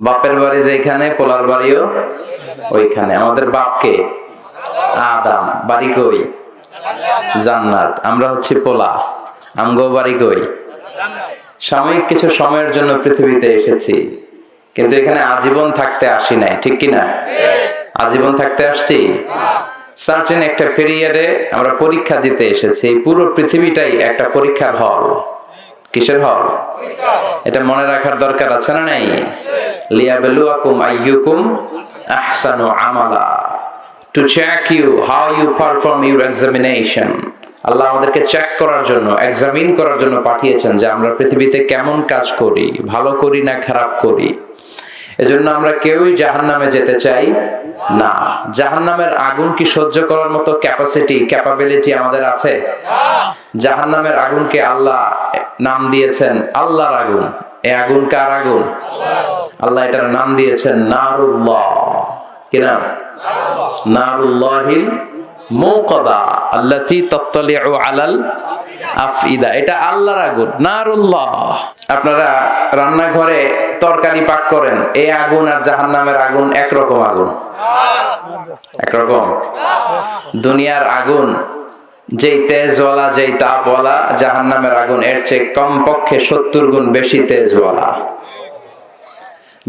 বাপের বাড়ি যেখানে পোলার বাড়িও ওইখানে। আমাদের বাপকে আদম, বাড়ি কই? জান্নাত। আমরা হচ্ছে পোলা, আমগো বাড়ি কই? সাময়িক কিছু সময়ের জন্য পৃথিবীতে এসেছি, কিন্তু এখানে আজীবন থাকতে আসি নাই, ঠিক কিনা? আজীবন থাকতে আসছি। সার্টেন একটা পিরিয়ডে আমরা পরীক্ষা দিতে এসেছি। পুরো পৃথিবীটাই একটা পরীক্ষার হল। কিসের হল? এটা মনে রাখার দরকার আছে না নাই? লিয়াবলুয়াকুম আইয়ুকুম আহসানু আমালা, to check you how you perform your examination. Allah আমাদেরকে চেক করার জন্য, এক্সামিন করার জন্য পাঠিয়েছেন যে আমরা পৃথিবীতে কেমন কাজ করি, ভালো করি না খারাপ করি। এজন্য আমরা কেউই জাহান্নামে যেতে চাই না। জাহান্নামের আগুন কি সহ্য করার মতো ক্যাপাবিলিটি আমাদের আছে? জাহান্নামের আগুনকে আল্লাহ নাম দিয়েছেন আল্লাহর আগুন। এই আগুন কার আগুন? আল্লাহ এটার নাম দিয়েছেন নারুল্লাহ। কি নাম? নারুল্লাহিল মুকাদা আল্লাতী তাত্তালিউ আলাল আফইদা। এটা আল্লাহর আগুন, নারুল্লাহ। আপনারা রান্নাঘরে তরকারি পাক করেন, এই আগুন আর জাহান্নামের আগুন একরকম আগুন? একরকম? দুনিয়ার আগুন যেই তেজওয়ালা, যেই তাপওয়ালা, জাহান্নামের আগুন এর চেয়ে কমপক্ষে 70 গুণ বেশি তেজওয়ালা।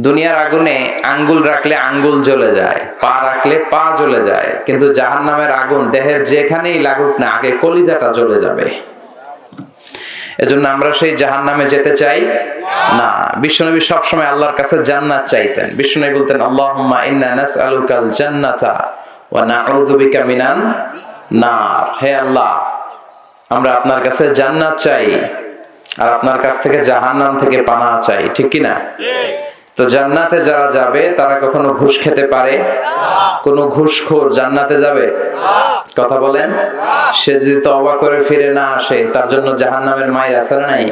দুনিয়ার আগুনে আঙ্গুল রাখলে আঙ্গুল জ্বলে যায়, পা রাখলে পা জ্বলে যায়, কিন্তু জাহান্নামের আগুন দেহের যেখানেই লাগুক না, আগে কলিজাটা জ্বলে যাবে। এজন্য আমরা সেই জাহান্নামে যেতে চাই না। বিশ্বনবী সবসময় আল্লাহর কাছে জান্নাত চাইতেন। বিশ্বনবী বলতেন, আল্লাহুম্মা ইন্না নাসআলুকাল জান্নাতা ওয়া নাউযু বিকা মিনান নার। হে আল্লাহ, আমরা আপনার কাছে জান্নাত চাই আর আপনার কাছ থেকে জাহান্নাম থেকে পানাহ চাই, ঠিক কি না? তো জান্নাতে যারা যাবে তারা কখনো ঘুষ খেতে পারে? কোন ঘুষখোর জান্নাতে যাবে? কথা বলেন। সে যদি তওবা করে ফিরে না আসে, তার জন্য জাহান্নামের মাইর আছে না নাই?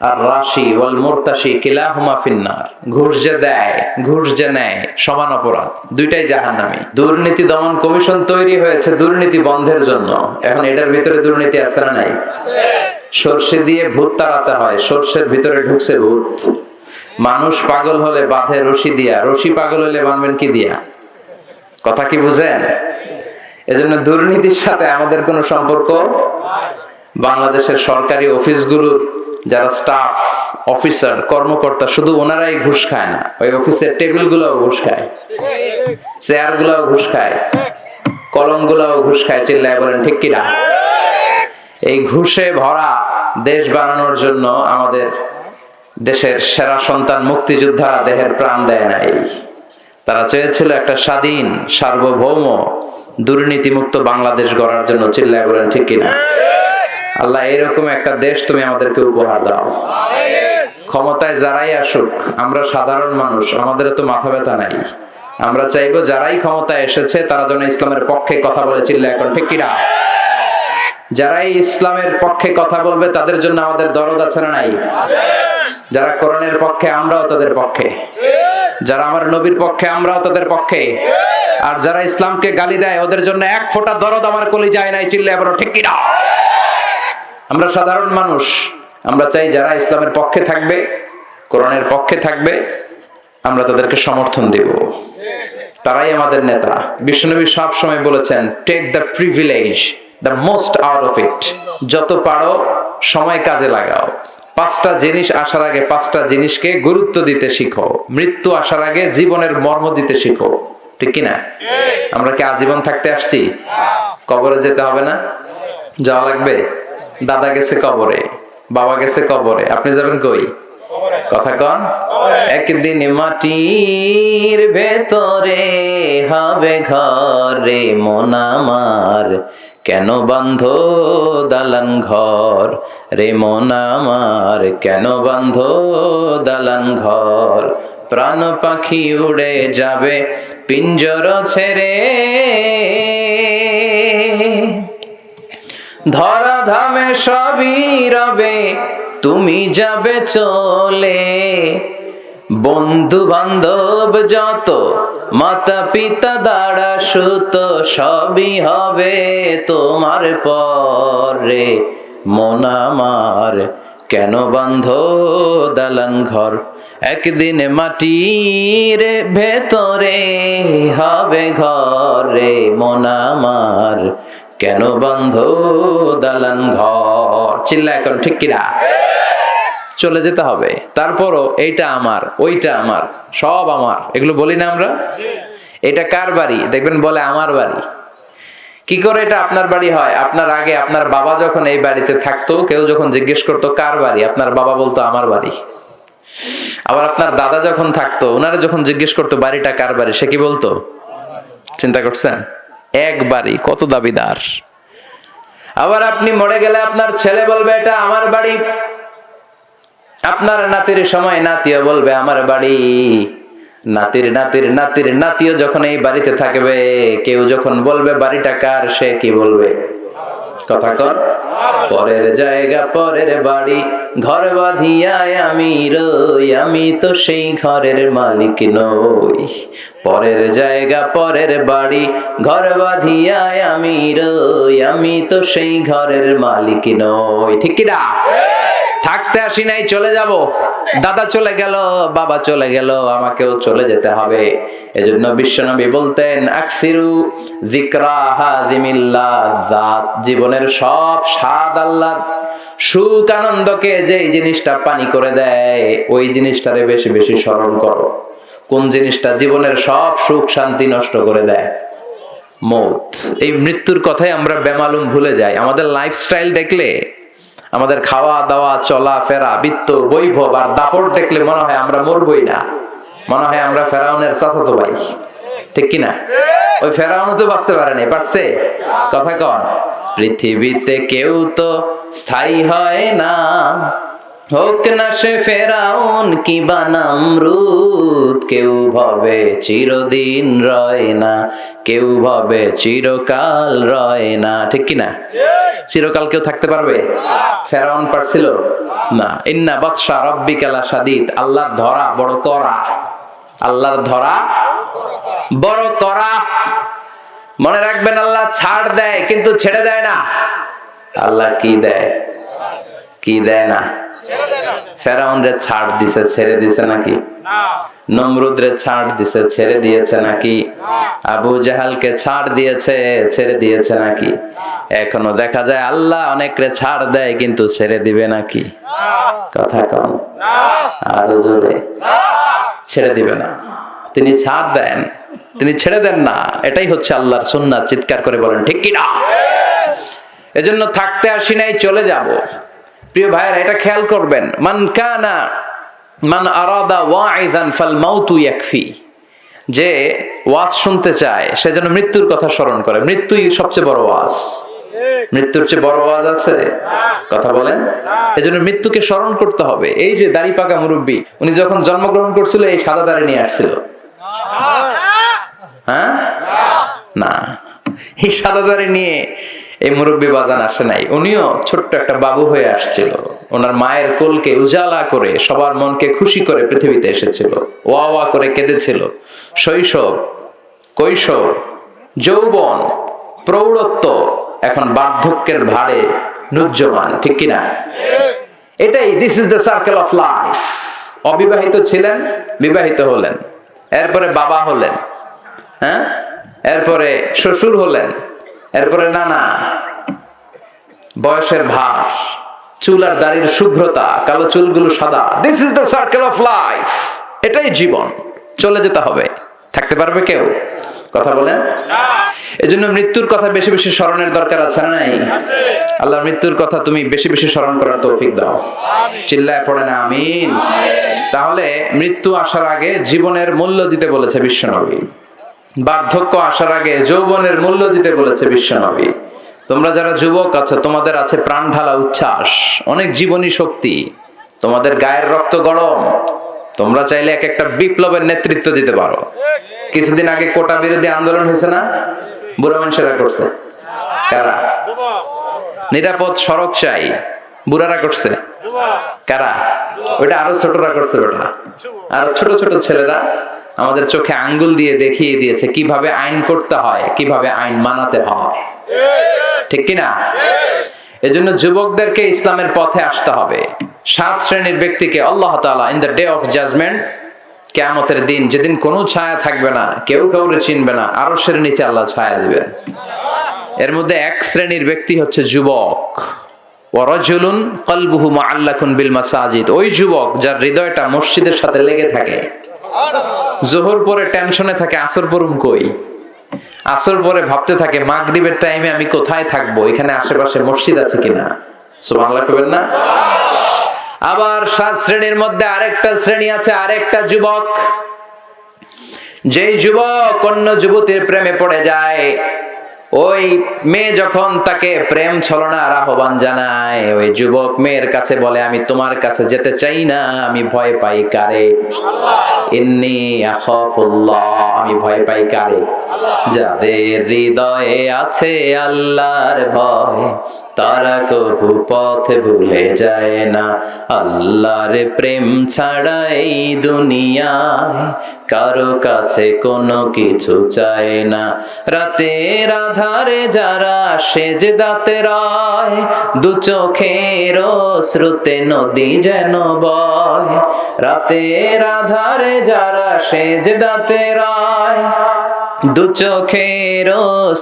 আর রাশি ওয়াল মুরতাশি কিলাহুমা ফিন্নার। ঘুষ যে দেয়, ঘুষ যে নেয়, সমান অপরাধ, দুইটাই জাহান্নামী। দুর্নীতি দমন কমিশন তৈরি হয়েছে দুর্নীতি বন্ধের জন্য। এখন এটার ভিতরে দুর্নীতি আছে না নাই? সরষে দিয়ে ভূত তাড়াতে হয়, সরষের ভিতরে ঢুকছে ভূত। মানুষ পাগল হলে বাঁধে রশি দিয়া, রশি পাগল হলে বাঁধবেন কি দিয়া? কথা কি বুঝেন? এজন্য দুর্নীতির সাথে আমাদের কোনো সম্পর্ক। বাংলাদেশের সরকারি অফিসগুলোর যারা স্টাফ, অফিসার, কর্মকর্তা, শুধু ওনারাই ঘুষ খায় না, ওই অফিসের টেবিলগুলোও ঘুষ খায়, চেয়ারগুলোও ঘুষ খায়, কলমগুলোও ঘুষ খায়। চিল্লায় বলেন ঠিক কিনা? এই ঘুষে ভরা দেশ বানানোর জন্য আমাদের দেশের সেরা সন্তান মুক্তিযোদ্ধারা দেহের প্রাণ দেয় নাই। তারা চেয়েছিল একটা স্বাধীন, সার্বভৌম, দুর্নীতিমুক্ত বাংলাদেশ গড়ার জন্য। চিল্লায় বলেন ঠিক কিনা? আল্লাহ এরকম একটা দেশ তুমি আমাদেরকে উপহার দাও। ক্ষমতায় যারাই আসুক, আমরা সাধারণ মানুষ, আমাদের তো মাথা ব্যথা নাই। আমরা চাইবো যারাই ক্ষমতায় এসেছে তারা যেন ইসলামের পক্ষে কথা বলে। চিল্লায় এখন ঠিক কিনা? যারাই ইসলামের পক্ষে কথা বলবে তাদের জন্য আমাদের দরদ আছে না নাই? যারা কোরআনের পক্ষে, আমরাও তাদের পক্ষে। যারা আমার নবীর পক্ষে, আমরাও তাদের পক্ষে। আর যারা ইসলামকে গালি দেয়, ওদের জন্য এক ফোঁটা দরদ আমার কলিজায় নাই। চিল্লায় বলো ঠিক কিনা? আমরা সাধারণ মানুষ, আমরা চাই যারা ইসলামের পক্ষে থাকবে, কোরআনের পক্ষে থাকবে, আমরা তাদেরকে সমর্থন দেব। তারাই আমাদের নেতা। বিশ্বনবী সব সময় বলেছেন, take the privilege, the most out of it. যত পারো সময় কাজে লাগাও। 5টা জিনিস আসার আগে 5টা জিনিসকে গুরুত্ব দিতে শিখো। মৃত্যু আসার আগে জীবনের মর্ম দিতে শিখো, ঠিক কিনা? আমরা কি আজীবন থাকতে আসছি? কবরে যেতে হবে না? যাওয়া লাগবে। দাদা গেছে কবরে, বাবা গেছে কবরে, আপনি যাবেন কই? কথা কন। একদিন মাটির ভেতরে হবে ঘরে মন আমার, কেন বাঁধো দালান ঘর রে মন আমার, কেন বাঁধো দালান ঘর। প্রাণ পাখি উড়ে যাবে পিঞ্জর ছেড়ে, ধরা ধামে সবই রবে তুমি যাবে চলে। বন্ধু বান্ধব যত, মাতা পিতা দাঁড়া সুত, সবই হবে তোমার পরে মন আমার, কেন বাঁধো দালান ঘর একদিন মাটির ভেতরে হবে ঘরে মন আমার, কেন বন্ধ দালান ঘর। চিল্লা এখন ঠিক কিনা? চলে যেতে হবে, তারপরও এইটা আমার, ওইটা আমার, সব আমার, এগুলো বলি না আমরা? এটা কার বাড়ি? দেখবেন বলে আমার বাড়ি। কি করে এটা আপনার বাড়ি হয়? আপনার আগে আপনার বাবা যখন এই বাড়িতে থাকতো, কেউ যখন জিজ্ঞেস করতো কার বাড়ি, আপনার বাবা বলতো আমার বাড়ি। আবার আপনার দাদা যখন থাকতো, ওনারা যখন জিজ্ঞেস করতো বাড়িটা কার বাড়ি, সে কি বলতো? চিন্তা করছেন? এক বাড়ি, কত দাবিদার। আবার আপনি মরে গেলে আপনার ছেলে বলবে এটা আমার বাড়ি, আপনার নাতির সময় নাতিও বলবে আমার বাড়ি, নাতির নাতির নাতির নাতিও যখন এই বাড়িতে থাকবে, কেউ যখন বলবে বাড়িটা কার, সে কি বলবে? কথা কর। পরের জায়গা পরের বাড়ি, ঘর বাঁধিয়ায় আমি রই, আমি তো সেই ঘরের মালিক নই। পরের জায়গা পরের বাড়ি, ঘর বাঁধিয়ায় আমি রই, আমি তো সেই ঘরের মালিক নই। ঠিক কি না? থাকতে আসি নাই, চলে যাব। দাদা চলে গেল, বাবা চলে গেল, আমাকেও চলে যেতে হবে। এজন্য বিশ্বনবী বলতেন আকসিরু যিকরা হাযিমিল লাযাত, জীবনের সব স্বাদ আহ্লাদ, সুখ আনন্দকে যেই জিনিসটা পানি করে দেয়, ওই জিনিসটারে বেশি বেশি স্মরণ করো। কোন জিনিসটা জীবনের সব সুখ শান্তি নষ্ট করে দেয়? মৌত। এই মৃত্যুর কথাই আমরা বেমালুম ভুলে যাই। আমাদের লাইফস্টাইল দেখলে, আমাদের খাওয়া দাওয়া চলা ফেরা বৃত্ত বৈভব আর দাপট দেখলে মনে হয় আমরা মরবই না, মনে হয় আমরা ফেরাউনের চাচাতো ভাই। ঠিক কিনা? ওই ফেরাউনও তো বাঁচতে পারে নাই, পারছে? কথা কন। পৃথিবীতে কেউ তো স্থায়ী হয় না, হোক না সে ফেরাউন কিবা নমরুদ, কেউ ভাবে চিরদিন রয় না, কেউ ভাবে চিরকাল রয় না। ঠিক কিনা? চিরকাল কেউ থাকতে পারবে? ফেরাউন পারছিল না। ইন্না বাতশা রাব্বিকা লাশাদীদ, আল্লাহর ধরা বড় কড়া, আল্লাহর ধরা বড় কড়া। মনে রাখবেন, আল্লাহ ছাড় দেয় কিন্তু ছেড়ে দেয় না। আল্লাহ কি দেয়? কি দেয় না? ফেরাউন রে ছাড় দিছে, ছেড়ে দিছে নাকি? নমরুদ রে ছাড় দিছে, ছেড়ে দিয়েছে নাকি? আবু জাহালকে ছাড় দিয়েছে, ছেড়ে দিয়েছে নাকি? এখনো দেখা যায় আল্লাহ অনেকরে ছাড় দেয় কিন্তু ছেড়ে দিবে নাকি? কথা কম, আরো জোরে। ছেড়ে দিবে না। তিনি ছাড় দেন, তিনি ছেড়ে দেন না। এটাই হচ্ছে আল্লাহর সুন্নাত। চিৎকার করে বলেন ঠিক কি না? এজন্য থাকতে আসি নাই, চলে যাব। প্রিয় ভাইয়েরা, এটা খেয়াল করবেন, মান আরাদা ওয়াইযান ফাল মাউতু ইয়াকফি, যে ওয়াজ শুনতে চায় সে যেন মৃত্যুর কথা স্মরণ করে। মৃত্যুই সবচেয়ে বড় ওয়াজ। মৃত্যুর চেয়ে বড় ওয়াজ আছে? কথা বলেন। এজন্য মৃত্যুকে স্মরণ করতে হবে। এই যে দাড়ি পাকা মুরব্বী, উনি যখন জন্মগ্রহণ করছিল এই সাদা দাড়ি নিয়ে আসছিল? হ্যাঁ, না, এই সাদা দাড়ি নিয়ে এই মুরব্বী বাজান আসে নাই। উনিও ছোট্ট একটা বাবু হয়ে আসছিল, ওনার মায়ের কোলকে উজালা করে সবার মনকে খুশি করে পৃথিবীতে এসেছিল, ওয়া ওয়া করে কেঁদেছিল। শৈশব, কৈশোর, যৌবন, প্রৌঢ়ত্ব, এখন বার্ধক্যের ভারে নুজ্জমান। ঠিক কিনা? এটাই, this is the circle of life. অবিবাহিত ছিলেন, বিবাহিত হলেন, এরপরে বাবা হলেন, হ্যাঁ, এরপরে শ্বশুর হলেন, এরপরে নানা, বয়সের ভার, চুল আর দাড়ির শুভ্রতা, কালো চুলগুলো সাদা। This is the circle of life. এটাই জীবন। চলে যেতে হবে। থাকতে পারবে কেউ? কথা বলেন। এজন্য মৃত্যুর কথা বেশি বেশি স্মরণের দরকার আছে না নাই? আল্লাহ মৃত্যুর কথা তুমি বেশি বেশি স্মরণ করার তৌফিক দাও। চিল্লায় পড়েন আমিন। তাহলে মৃত্যু আসার আগে জীবনের মূল্য দিতে বলেছে বিশ্বনবী। বার্ধক্য আসার আগে যৌবনের মূল্য দিতে বলেছে বিশ্বনবী। তোমরা যারা যুবক আছো, তোমাদের আছে প্রাণ ঢালা উচ্ছ্বাস, অনেক জীবনী শক্তি, তোমাদের গায়ের রক্ত গরম, তোমরা চাইলে এক একটা বিপ্লবের নেতৃত্ব দিতে পারো। কিছুদিন আগে কোটা বিরোধী আন্দোলন হয়েছে না? বুড়া মানুষেরা করছে। কারা? নিরাপদ সড়ক চাই, বুড়ারা করছে। কারা? ওইটা আরো ছোটরা করছে। বেটা, আরো ছোট ছোট ছেলেরা আমাদের চোখে আঙ্গুল দিয়ে দেখিয়ে দিয়েছে কিভাবে আইন করতে হয়, কিভাবে আইন মানাতে হয়। ঠিক কিনা? এজন্য যুবকদেরকে ইসলামের পথে আসতে হবে। 7 শ্রেণীর ব্যক্তিকে আল্লাহ তাআলা in the day of judgement, কিয়ামতের দিন যেদিন কোনো ছায়া থাকবে না, কেউ কাউরে চিনবে না, আরশের নিচে আল্লাহ ছায়া দিবেন। এর মধ্যে 1 শ্রেণীর ব্যক্তি হচ্ছে যুবক। ওয়া রাজুলুন কলবুহু মুআল্লাকুন বিল মাসাজিদ, ওই যুবক যার হৃদয়টা মসজিদের সাথে লেগে থাকে। যোহর পরে টেনশনে থাকে আসর পড়ুম কই, আসর পরে ভাবতে থাকে মাগরিবের টাইমে আমি কোথায় থাকবো, এখানে আশেপাশে মসজিদ আছে কিনা। সুবহানাল্লাহ কইবেন না? আবার 7 শ্রেণীর মধ্যে আরেকটা শ্রেণী আছে, আরেকটা যুবক, যেই যুবক অন্য যুবতীর প্রেমে পড়ে যায়। ওই মেয়ে যখন তাকে প্রেম ছলনার আহ্বান জানায়, ওই যুবক মেয়ের কাছে বলে আমি তোমার কাছে যেতে চাই না, আমি ভয় পাই কারে? ইন্নী আখাফুল্লাহ, আমি ভয় পাই কারে? যাদের হৃদয়ে আছে আল্লাহর ভয়, তারা কবু পথ ভুলে যায় না। আল্লাহর প্রেম ছাড়া এই দুনিয়ায় কারো কাছে কোনো কিছু চায় না। রাতের আধারে যারা সেজদাতে রয়, দু চোখের স্রোতে নদী যেন বয়। রাতের আধারে যারা সেজদাতে রয়, দু চোখের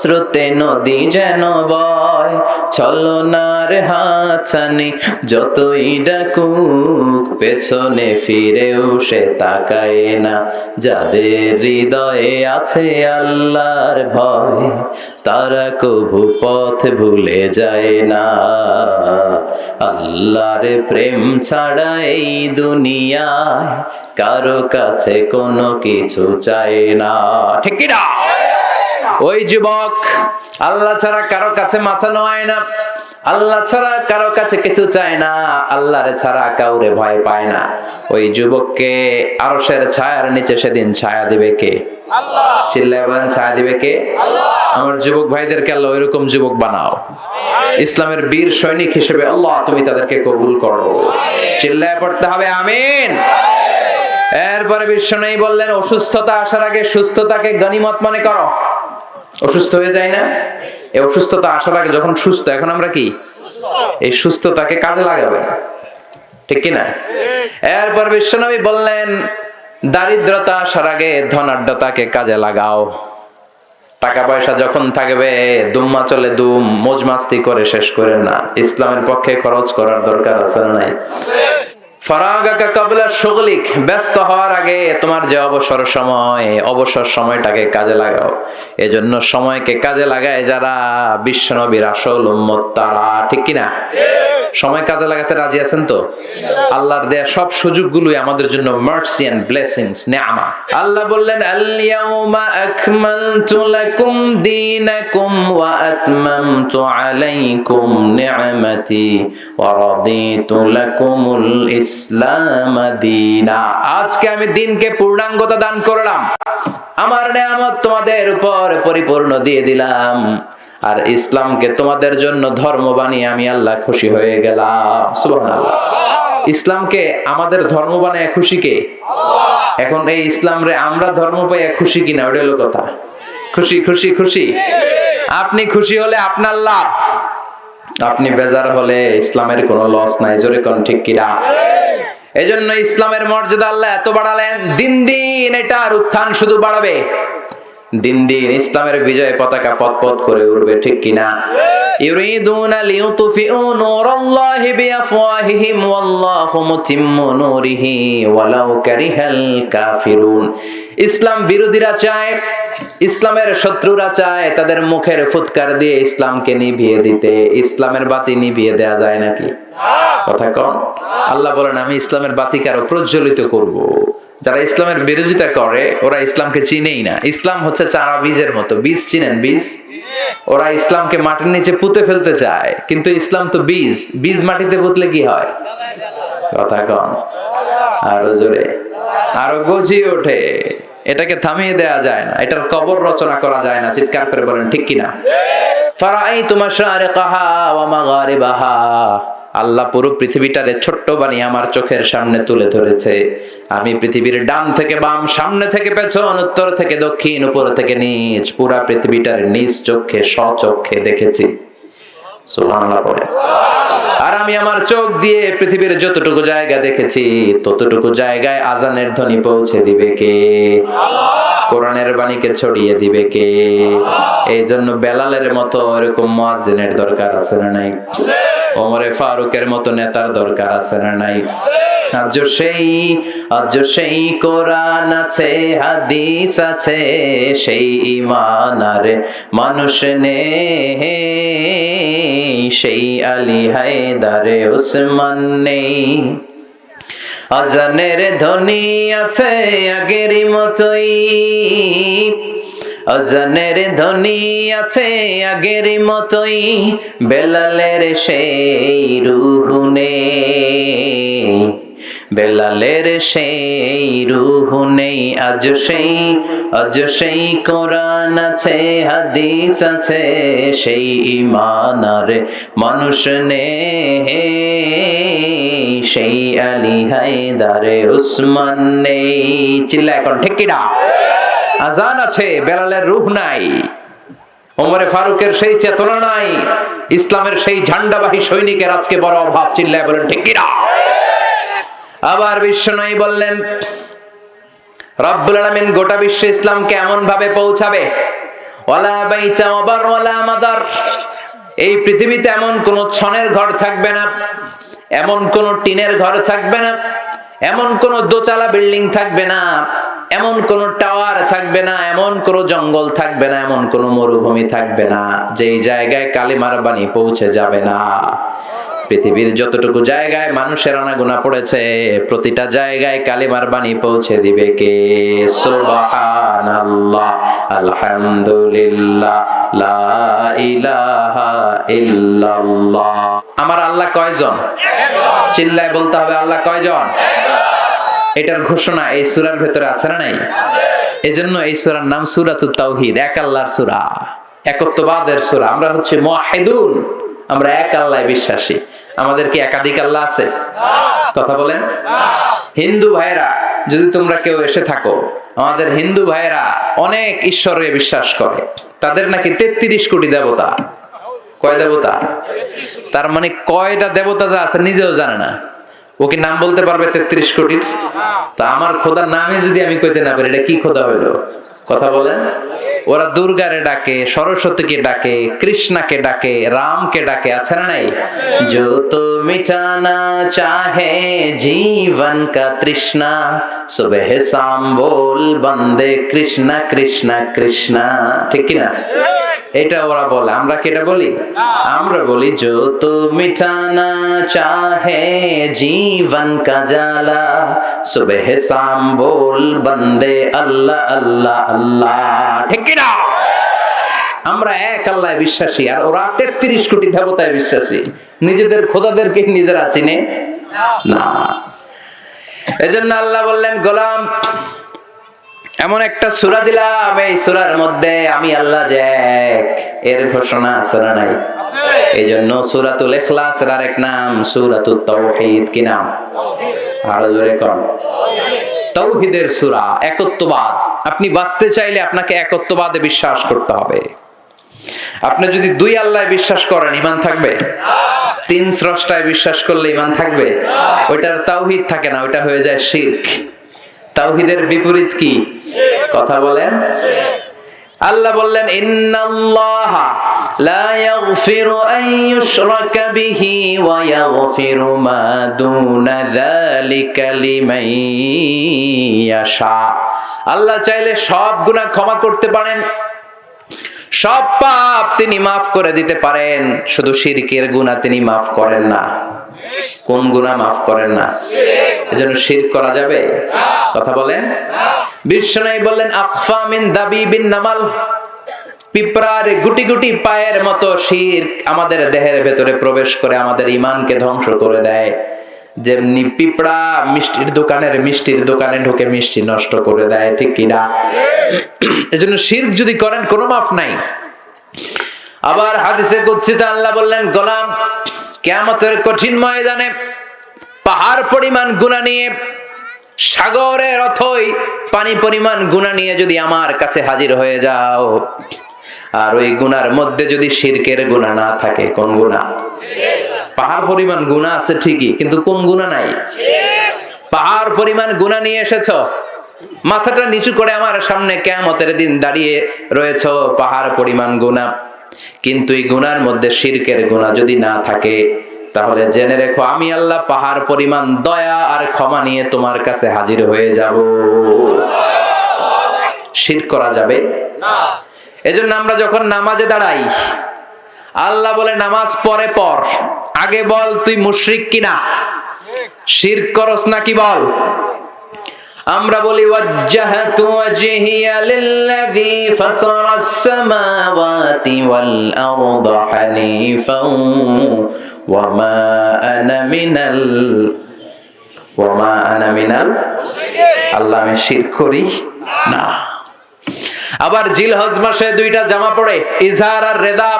স্রোতে নদী যেন বয়। ছলনার হাতছানি যতই ডাকুক, পেছনে ফিরেও সে তাকায় না। যাদের হৃদয়ে আছে আল্লাহর ভয়, তারা কবু পথ ভুলে যায় না। আল্লাহর প্রেম ছাড়া এই দুনিয়ায় কারো কাছে কোনো কিছু চায় না। ঠিক কি না? ওই যুবক আল্লাহ ছাড়া কারো কাছে মাথা নোয়ায় না, আল্লাহ ছাড়া কারো কাছে কিছু চায় না, আল্লাহর ছাড়া কাউরে ভয় পায় না। ওই যুবককে আরশের ছায়ার নিচে সেদিন ছায়া দিবে কে? আল্লাহ। চিল্লায় বলেন ছায়া দিবে কে? আল্লাহ। আমার যুবক ভাইদেরকে আল্লাহ ওইরকম যুবক বানাও, ইসলামের বীর সৈনিক হিসেবে আল্লাহ তুমি তাদেরকে কবুল করো। চিল্লায় পড়তে হবে আমিন। এরপরে বিশ্বনবী বললেন অসুস্থতা আসার আগে সুস্থতাকে গনিমত মনে করো। অসুস্থ হয়ে যায় না, এই অসুস্থতা আসার আগে যখন সুস্থ, এখন আমরা কি এই সুস্থতাকে কাজে লাগাবে, ঠিক কি না? এরপর বিশ্বনবী বললেন দারিদ্রতা আসার আগে ধনাঢ্যতাকে কাজে লাগাও। টাকা পয়সা যখন থাকবে দুম্মা চলে দুম, মौज মাস্তি করে শেষ করে না, ইসলামের পক্ষে খরচ করার দরকার আছে না নাই? ফারাগাকা ক্বাবলা শুগলিক, ব্যস্ত হওয়ার আগে তোমার যে অবসর সময়, অবসর সময়টাকে কাজে লাগাও। এজন্য সময়কে কাজে লাগায় যারা বিশ্বনবীর আসল উম্মত তারা, ঠিক কি না? সময় কাজে লাগাতে রাজি আছেন তো? আল্লাহর দেয়া সব সুযোগগুলোই আমাদের জন্য মার্সি এন্ড ব্লেসিংস, নেয়ামা। আল্লাহ বললেন আল ইয়াউমা আকমালতু লাকুম দীনাকুম ওয়া আতমামতু আলাইকুম নি'মাতি ওয়া রাদিতু লাকুমুল ইসলাম দীনা। আজকে আমি দিনকে পূর্ণাঙ্গতা দান করলাম, আমার নেয়ামত তোমাদের উপর পরিপূর্ণ দিয়ে দিলাম, আর ইসলামকে তোমাদের জন্য ধর্ম বানিয়ে আমি আল্লাহ খুশি হয়ে গেলাম। সুবহানাল্লাহ। ইসলামকে আমাদের ধর্ম বানায় খুশি কে? আল্লাহ। এখন এই ইসলাম রে আমরা ধর্ম পাইয়া খুশি কিনা, ওটা হলো কথা। খুশি খুশি খুশি। আপনি খুশি হলে আপনার লাভ, আপনি বেজার হলে ইসলামের কোনো লস নাই। জোরে কোন ঠিক কিনা? এজন্য ইসলামের মর্যাদা আল্লাহ এত বাড়ালেন, দিন দিন এটার উত্থান শুধু বাড়াবে, দিন দিন ইসলামের বিজয় পতাকা পথ করে উড়বে, ঠিক কিনা? ইউরিদুনা লিইউতফিউ নূরাল্লাহি বিআফওয়াহিহিম ওয়াল্লাহু মুতিম্মু নূরিহি ওয়ালাউ কারিহাল কাফিরুন। ইসলাম বিরোধীরা চায়, ইসলামের শত্রুরা চায় তাদের মুখের ফুৎকার দিয়ে ইসলামকে নিভিয়ে দিতে। ইসলামের বাতি নিভিয়ে দেয়া যায় নাকি? কথা কন। আল্লাহ বলেন আমি ইসলামের বাতিকে আরো প্রজ্বলিত করব। যারা ইসলামের বিরোধিতা করে ওরা ইসলামকে চিনেই না। ইসলাম হচ্ছে চারা বীজের মতো, বীজ চিনেন? বীজ। ওরা ইসলামকে মাটির নিচে পুঁতে ফেলতে চায়, কিন্তু ইসলাম তো বীজ, বীজ মাটিতে পুঁতলে কি হয়? কথা কন আরো জোরে, আরো গজিয়ে ওঠে। এটাকে থামিয়ে দেয়া যায় না, এটার কবর রচনা করা যায় না। চিৎকার করে বলেন ঠিক কিনা? ফারাআইতু মাশারিকাহা ওয়া মাগারিবাহা। আল্লাহ পুরো পৃথিবীটারে ছোট্ট বানিয়ে আমার চোখের সামনে তুলে ধরেছে। আমি পৃথিবীর ডান থেকে বাম, সামনে থেকে পেছন, উত্তর থেকে দক্ষিণ, উপর থেকে নিচ, পুরা পৃথিবীটার নিজ চোখে স্বচক্ষে দেখেছি। সুবহানাল্লাহ পড়ে। আর আমি আমার চোখ দিয়ে পৃথিবীর যতটুকু জায়গা দেখেছি ততটুকু জায়গায় আজানের ধ্বনি পৌঁছে দিবে কে? কোরআনের বাণীকে ছড়িয়ে দিবে কে? এই জন্য বেলালের মতো এরকম মুয়াজ্জিনের দরকার আছে না নাই? ওমরে ফারুকের মতো নেতার দরকার আছে না নাই? আজ সেই কোরআন আছে, হাদিস আছে, সেই ঈমান আর মানুষ নেই, সেই আলী হায়দারে উসমান নেই। আজানের ধ্বনি আছে আগেরই মতোই, আজানের ধ্বনি আছে আগেরই মতোই, বেলালের সেই রূহ নেই, বেলালের সেই রূহ নেই। আজ সেই কোরআন আছে, হাদিস আছে, সেই ঈমান আর মানুষ নেই, সেই আলী হায়দারে উসমান নেই। চিল্লা এখন ঠিক কিনা? আজান আছে, বেলালের রূহ নাই, ওমরে ফারুকের সেই চেতনা নাই, ইসলামের সেই ঝান্ডাবাহী সৈনিকের আজকে বড় অভাব। চিল্লায় বলেন ঠিক কিনা? আবার বিশ্বনবী বললেন, রব্বুল আলামিন গোটা বিশ্বে ইসলামকে এমন ভাবে পৌঁছাবে, ওয়ালা বাইতা ওয়াবার ওয়ালা মাদার, এই পৃথিবীতে এমন কোন ছনের ঘর থাকবে না, এমন কোন টিনের ঘর থাকবে না, এমন কোন দোতলা বিল্ডিং থাকবে না, এমন কোন টাওয়ার থাকবে না, এমন কোন জঙ্গল থাকবে না, এমন কোন মরুভূমি থাকবে না যেই জায়গায় কালিমার বাণী পৌঁছে যাবে না। পৃথিবীর যতটুকু জায়গায় মানুষের আনাগোনা পড়েছে প্রতিটা জায়গায় কালিমার বাণী পৌঁছে দিবে কে? সুবহানাল্লাহ, আলহামদুলিল্লাহ, লা ইলাহা ইল্লাল্লাহ। আমার আল্লাহ কয়জন? চিল্লায় বলতে হবে, আল্লাহ কয়জন? এটার ঘোষণা এই সূরার ভেতরে আছে না নাই? এজন্য এই সূরার নাম সূরাতুত তাওহীদ, এক আল্লাহর সূরা, একত্ববাদের সূরা। আমরা হচ্ছে মুওয়াহিদুন, আমরা এক আল্লাহয় বিশ্বাসী। আমাদের কি একাধিক আল্লাহ আছে? কথা বলেন। হিন্দু ভাইরা যদি তোমরা কেউ এসে থাকো, আমাদের হিন্দু ভাইরা অনেক ঈশ্বরে বিশ্বাস করে, তাদের নাকি 33 কোটি দেবতা। কয় দেবতা? তার মানে কয়টা দেবতা যা আছে নিজেও জানে না। ও কি নাম বলতে পারবে 33 কোটির? তা আমার খোদার নামে যদি আমি কইতে না পারি, এটা কি খোদা হইলো? কথা বলেন। ওরা দুর্গারে ডাকে, সরস্বতীকে ডাকে, কৃষ্ণাকে ডাকে, রামকে ডাকে, আছে না নাই? जो तो मिटाना चाहे जीवन का तृष्णा, सुबह शाम बोल बंदे कृष्णा कृष्णा कृष्णा। ঠিক কি না? এটা ওরা বলে, আমরা কি এটা বলি? আমরা বলি जो तो मिटाना चाहे जीवन का जाला, सुबह शाम बोल बंदे अल्लाह अल्लाह अल्लाह। ঠিক কি না? আমরা এক আল্লাহয় বিশ্বাসী, আর ওরা 33 কোটি দেবতায় বিশ্বাসী। নিজেদের খোদাদেরকে নিজেরা চিনে না। এজন্য আল্লাহ বললেন, গোলাম এমন একটা সূরা দিলাম, এই সূরার মধ্যে আমি আল্লাহ যে এক, এর ঘোষণা আছে না নাই? এই জন্য সূরাতুল ইখলাসের আরেক নাম সূরাতুত তাওহীদ। কি নাম? আরো জোরে কোন? তাওহীদের সূরা, একত্ববাদ। আপনি বাঁচতে চাইলে আপনাকে একত্ববাদে বিশ্বাস করতে হবে। আপনি যদি দুই আল্লাহয় বিশ্বাস করেন, ঈমান থাকবে? তিন স্রষ্টায় বিশ্বাস করলে ঈমান থাকবে? ওইটার তাওহীদ থাকে না, ওইটা হয়ে যায় শিরক। তাওহীদের বিপরীত কি? কথা বলেন। আল্লাহ বললেন, ইন্নাল্লাহা লা ইয়াগফিরু আন ইউশরাকা বিহি ওয়া ইয়াগফিরু মা দুনা যালিকা লিমান ইয়াশা। আল্লাহ চাইলে সব গুনাহ ক্ষমা করতে পারেন, সব পাপ তিনি মাফ করে দিতে পারেন, শুধু শিরকের গুনাহ তিনি মাফ করেন না। কোন গুনাহ মাফ করেন না? এজন্য শিরক করা যাবে? কথা বলেন। বিশ্বনবী বললেন, আখফা মিন দাবিবিন নামাল, পিঁপড়ার গুটি গুটি পায়ের মতো শিরক আমাদের দেহের ভেতরে প্রবেশ করে আমাদের ঈমানকে ধ্বংস করে দেয়। যেমনি পিঁপড়া মিষ্টির দোকানে ঢুকে মিষ্টি নষ্ট করে দেয়, ঠিক কিনা? এজন্য শিরক যদি করেন কোনো মাফ নাই। আবার হাদিসে কুদসিতে আল্লাহ বললেন, গোলাম কিয়ামতের কঠিন ময়দানে পাহাড় পরিমাণ গুনাহ নিয়ে, সাগরের অথই পানি পরিমাণ গুনাহ নিয়ে যদি আমার কাছে হাজির হয়ে যাও, আর ওই গুনার মধ্যে যদি শিরকের গুনাহ না থাকে, কোন গুনাহ? পাহাড় পরিমাণ গুনাহ আছে ঠিকই, কিন্তু কোন গুনাহ নাই? পাহাড় পরিমাণ গুনাহ নিয়ে এসেছো, মাথাটা নিচু করে আমার সামনে কিয়ামতের দিন দাঁড়িয়ে রয়েছো, পাহাড় পরিমাণ গুনাহ, কিন্তু এই গুনার মধ্যে শিরকের গুনাহ যদি না থাকে, তাহলে জেনে রেখো আমি আল্লাহ পাহাড় পরিমাণ দয়া আর ক্ষমা নিয়ে তোমার কাছে হাজির হয়ে যাব। শিরক করা যাবে না। এজন্য আমরা যখন নামাজে দাঁড়াই, আল্লাহ বলে নামাজ পরে পড়, আগে বল তুই মুশরিক কিনা, শিরক করস নাকি বল। আমরা বলি ওয়াজ্জাহাতু ওয়াজহিয়া লিল্লাযী ফাতারাস সামাওয়াতি ওয়াল আরদা হানিফাও ওয়ামা আনা মিনাল আল্লাহ আমি শিরক করি না। আবার জিলহজ মাসে দুইটা জামা পড়ে, ইজহার আর রেদা,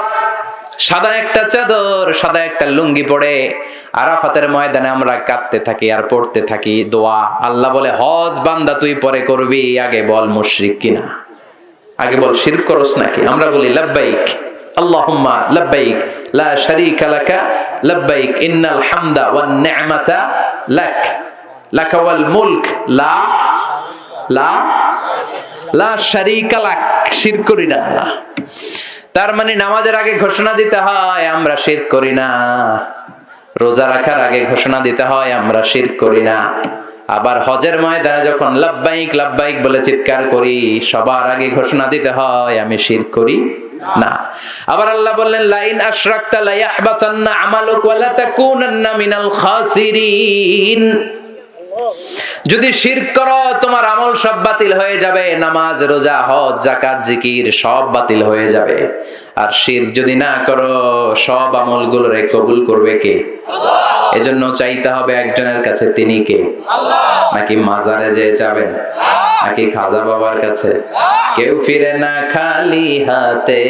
সাদা একটা চাদর সাদা একটা লুঙ্গি পড়ে আরাফাতের ময়দানে আমরা কাঁদতে থাকি আর পড়তে থাকি দোয়া। আল্লাহ বলে হজ বান্দা তুই পরে করবি, আগে বল মুশরিক কিনা, আগে বল শিরক করস নাকি। আমরা বলি লাব্বাইক আল্লাহুম্মা লাব্বাইক লা শারীকা লাকা লাব্বাইক ইন্নাল হামদা ওয়ান নি'মাতা লাক লাকা ওয়াল মুলক লা লা লা শারীকা লাক, শিরক করি না। তার মানে নামাজের আগে ঘোষণা দিতে হয় আমরা শিরক করি না, রোজা রাখার আগে ঘোষণা দিতে হয় আমরা শিরক করি না। আবার হজের ময়দানে যখন লাব্বাইক লাব্বাইক বলে চিৎকার করি, সবার আগে ঘোষণা দিতে হয় আমি শিরক করি না। আবার আল্লাহ বললেন লাইন আশরাকতা লা ইয়াহবাতান্না আমালুক ওয়া লা তাকুনান্না মিনাল খাসিরিন, যদি শিরক করো তোমার আমল সব বাতিল হয়ে যাবে, নামাজ রোজা হজ যাকাত জিকির সব বাতিল হয়ে যাবে। আর শিরক যদি না করো সব আমলগুলোরে কবুল করবে কে? আল্লাহ। এজন্য চাইতে হবে একজনের কাছে, তিনি কে? আল্লাহ। নাকি মাজারে যে যাবেন, নাকি খাজা বাবার কাছে? কেউ ফিরে না খালি হাতে,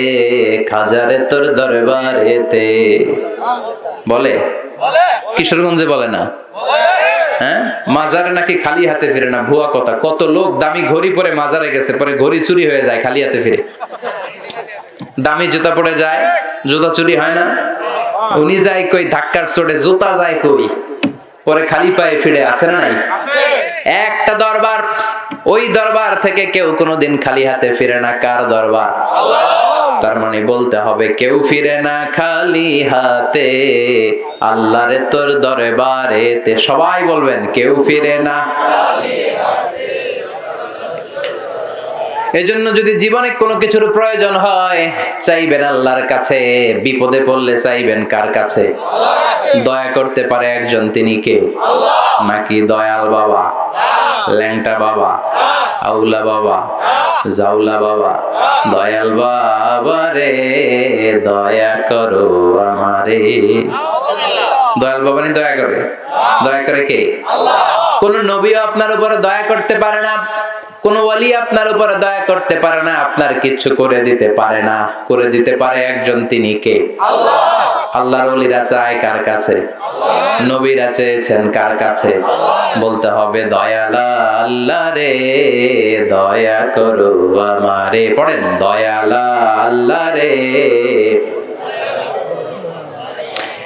খাজারে তোর দরবারেতে বলে, কিশোরগঞ্জে বলে না? হ্যাঁ, মাজারে নাকি খালি হাতে ফিরে না, ভুয়া কথা। কত লোক দামি ঘড়ি পরে মাজারে গেছে, পরে ঘড়ি চুরি হয়ে যায়, খালি হাতে ফিরে। দামি জুতা পরে যায়, জুতা চুরি হয় না। উনি যায় কই ধাক্কার চোটে, জুতা যায় কই, পরে খালি পায়ে ফিরে, আছে না নাই? একটা দরবার, ওই দরবার থেকে কেউ কোনোদিন খালি হাতে ফিরে না। কার দরবার? তার মানে বলতে হবে কেউ ফিরে না খালি হাতে, আল্লাহরে তোর দরবারেতে। সবাই বলবেন কেউ ফিরে না খালি হাতে। এজন্য যদি জীবনে কোনো কিছুর প্রয়োজন হয় চাইবেন আল্লাহর কাছে, বিপদে পড়লে চাইবেন কার কাছে? দয়া করতে পারে একজন, তিনি কে? নাকি দয়াল বাবা, ল্যাংটা বাবা, আউলা বাবা, জাউলা বাবা? দয়াল বাবা রে দয়া করো আমারে। দয়াল বাবা নি দয়া করে? দয়া করে কে? কোন নবীও আপনার উপরে দয়া করতে পারে না, কোন ওয়ালি আপনার উপরে দয়া করতে পারে না, আপনার কিচ্ছু করে দিতে পারে না। করে দিতে পারে একজন, তিনি কে? আল্লাহ। আল্লাহর ওলিরা চায় কার কাছে? নবীরা চেয়েছেন কার কাছে? বলতে হবে দয়াল আল্লাহ রে দয়া করো আমারে। পড়েন দয়াল আল্লাহ রে।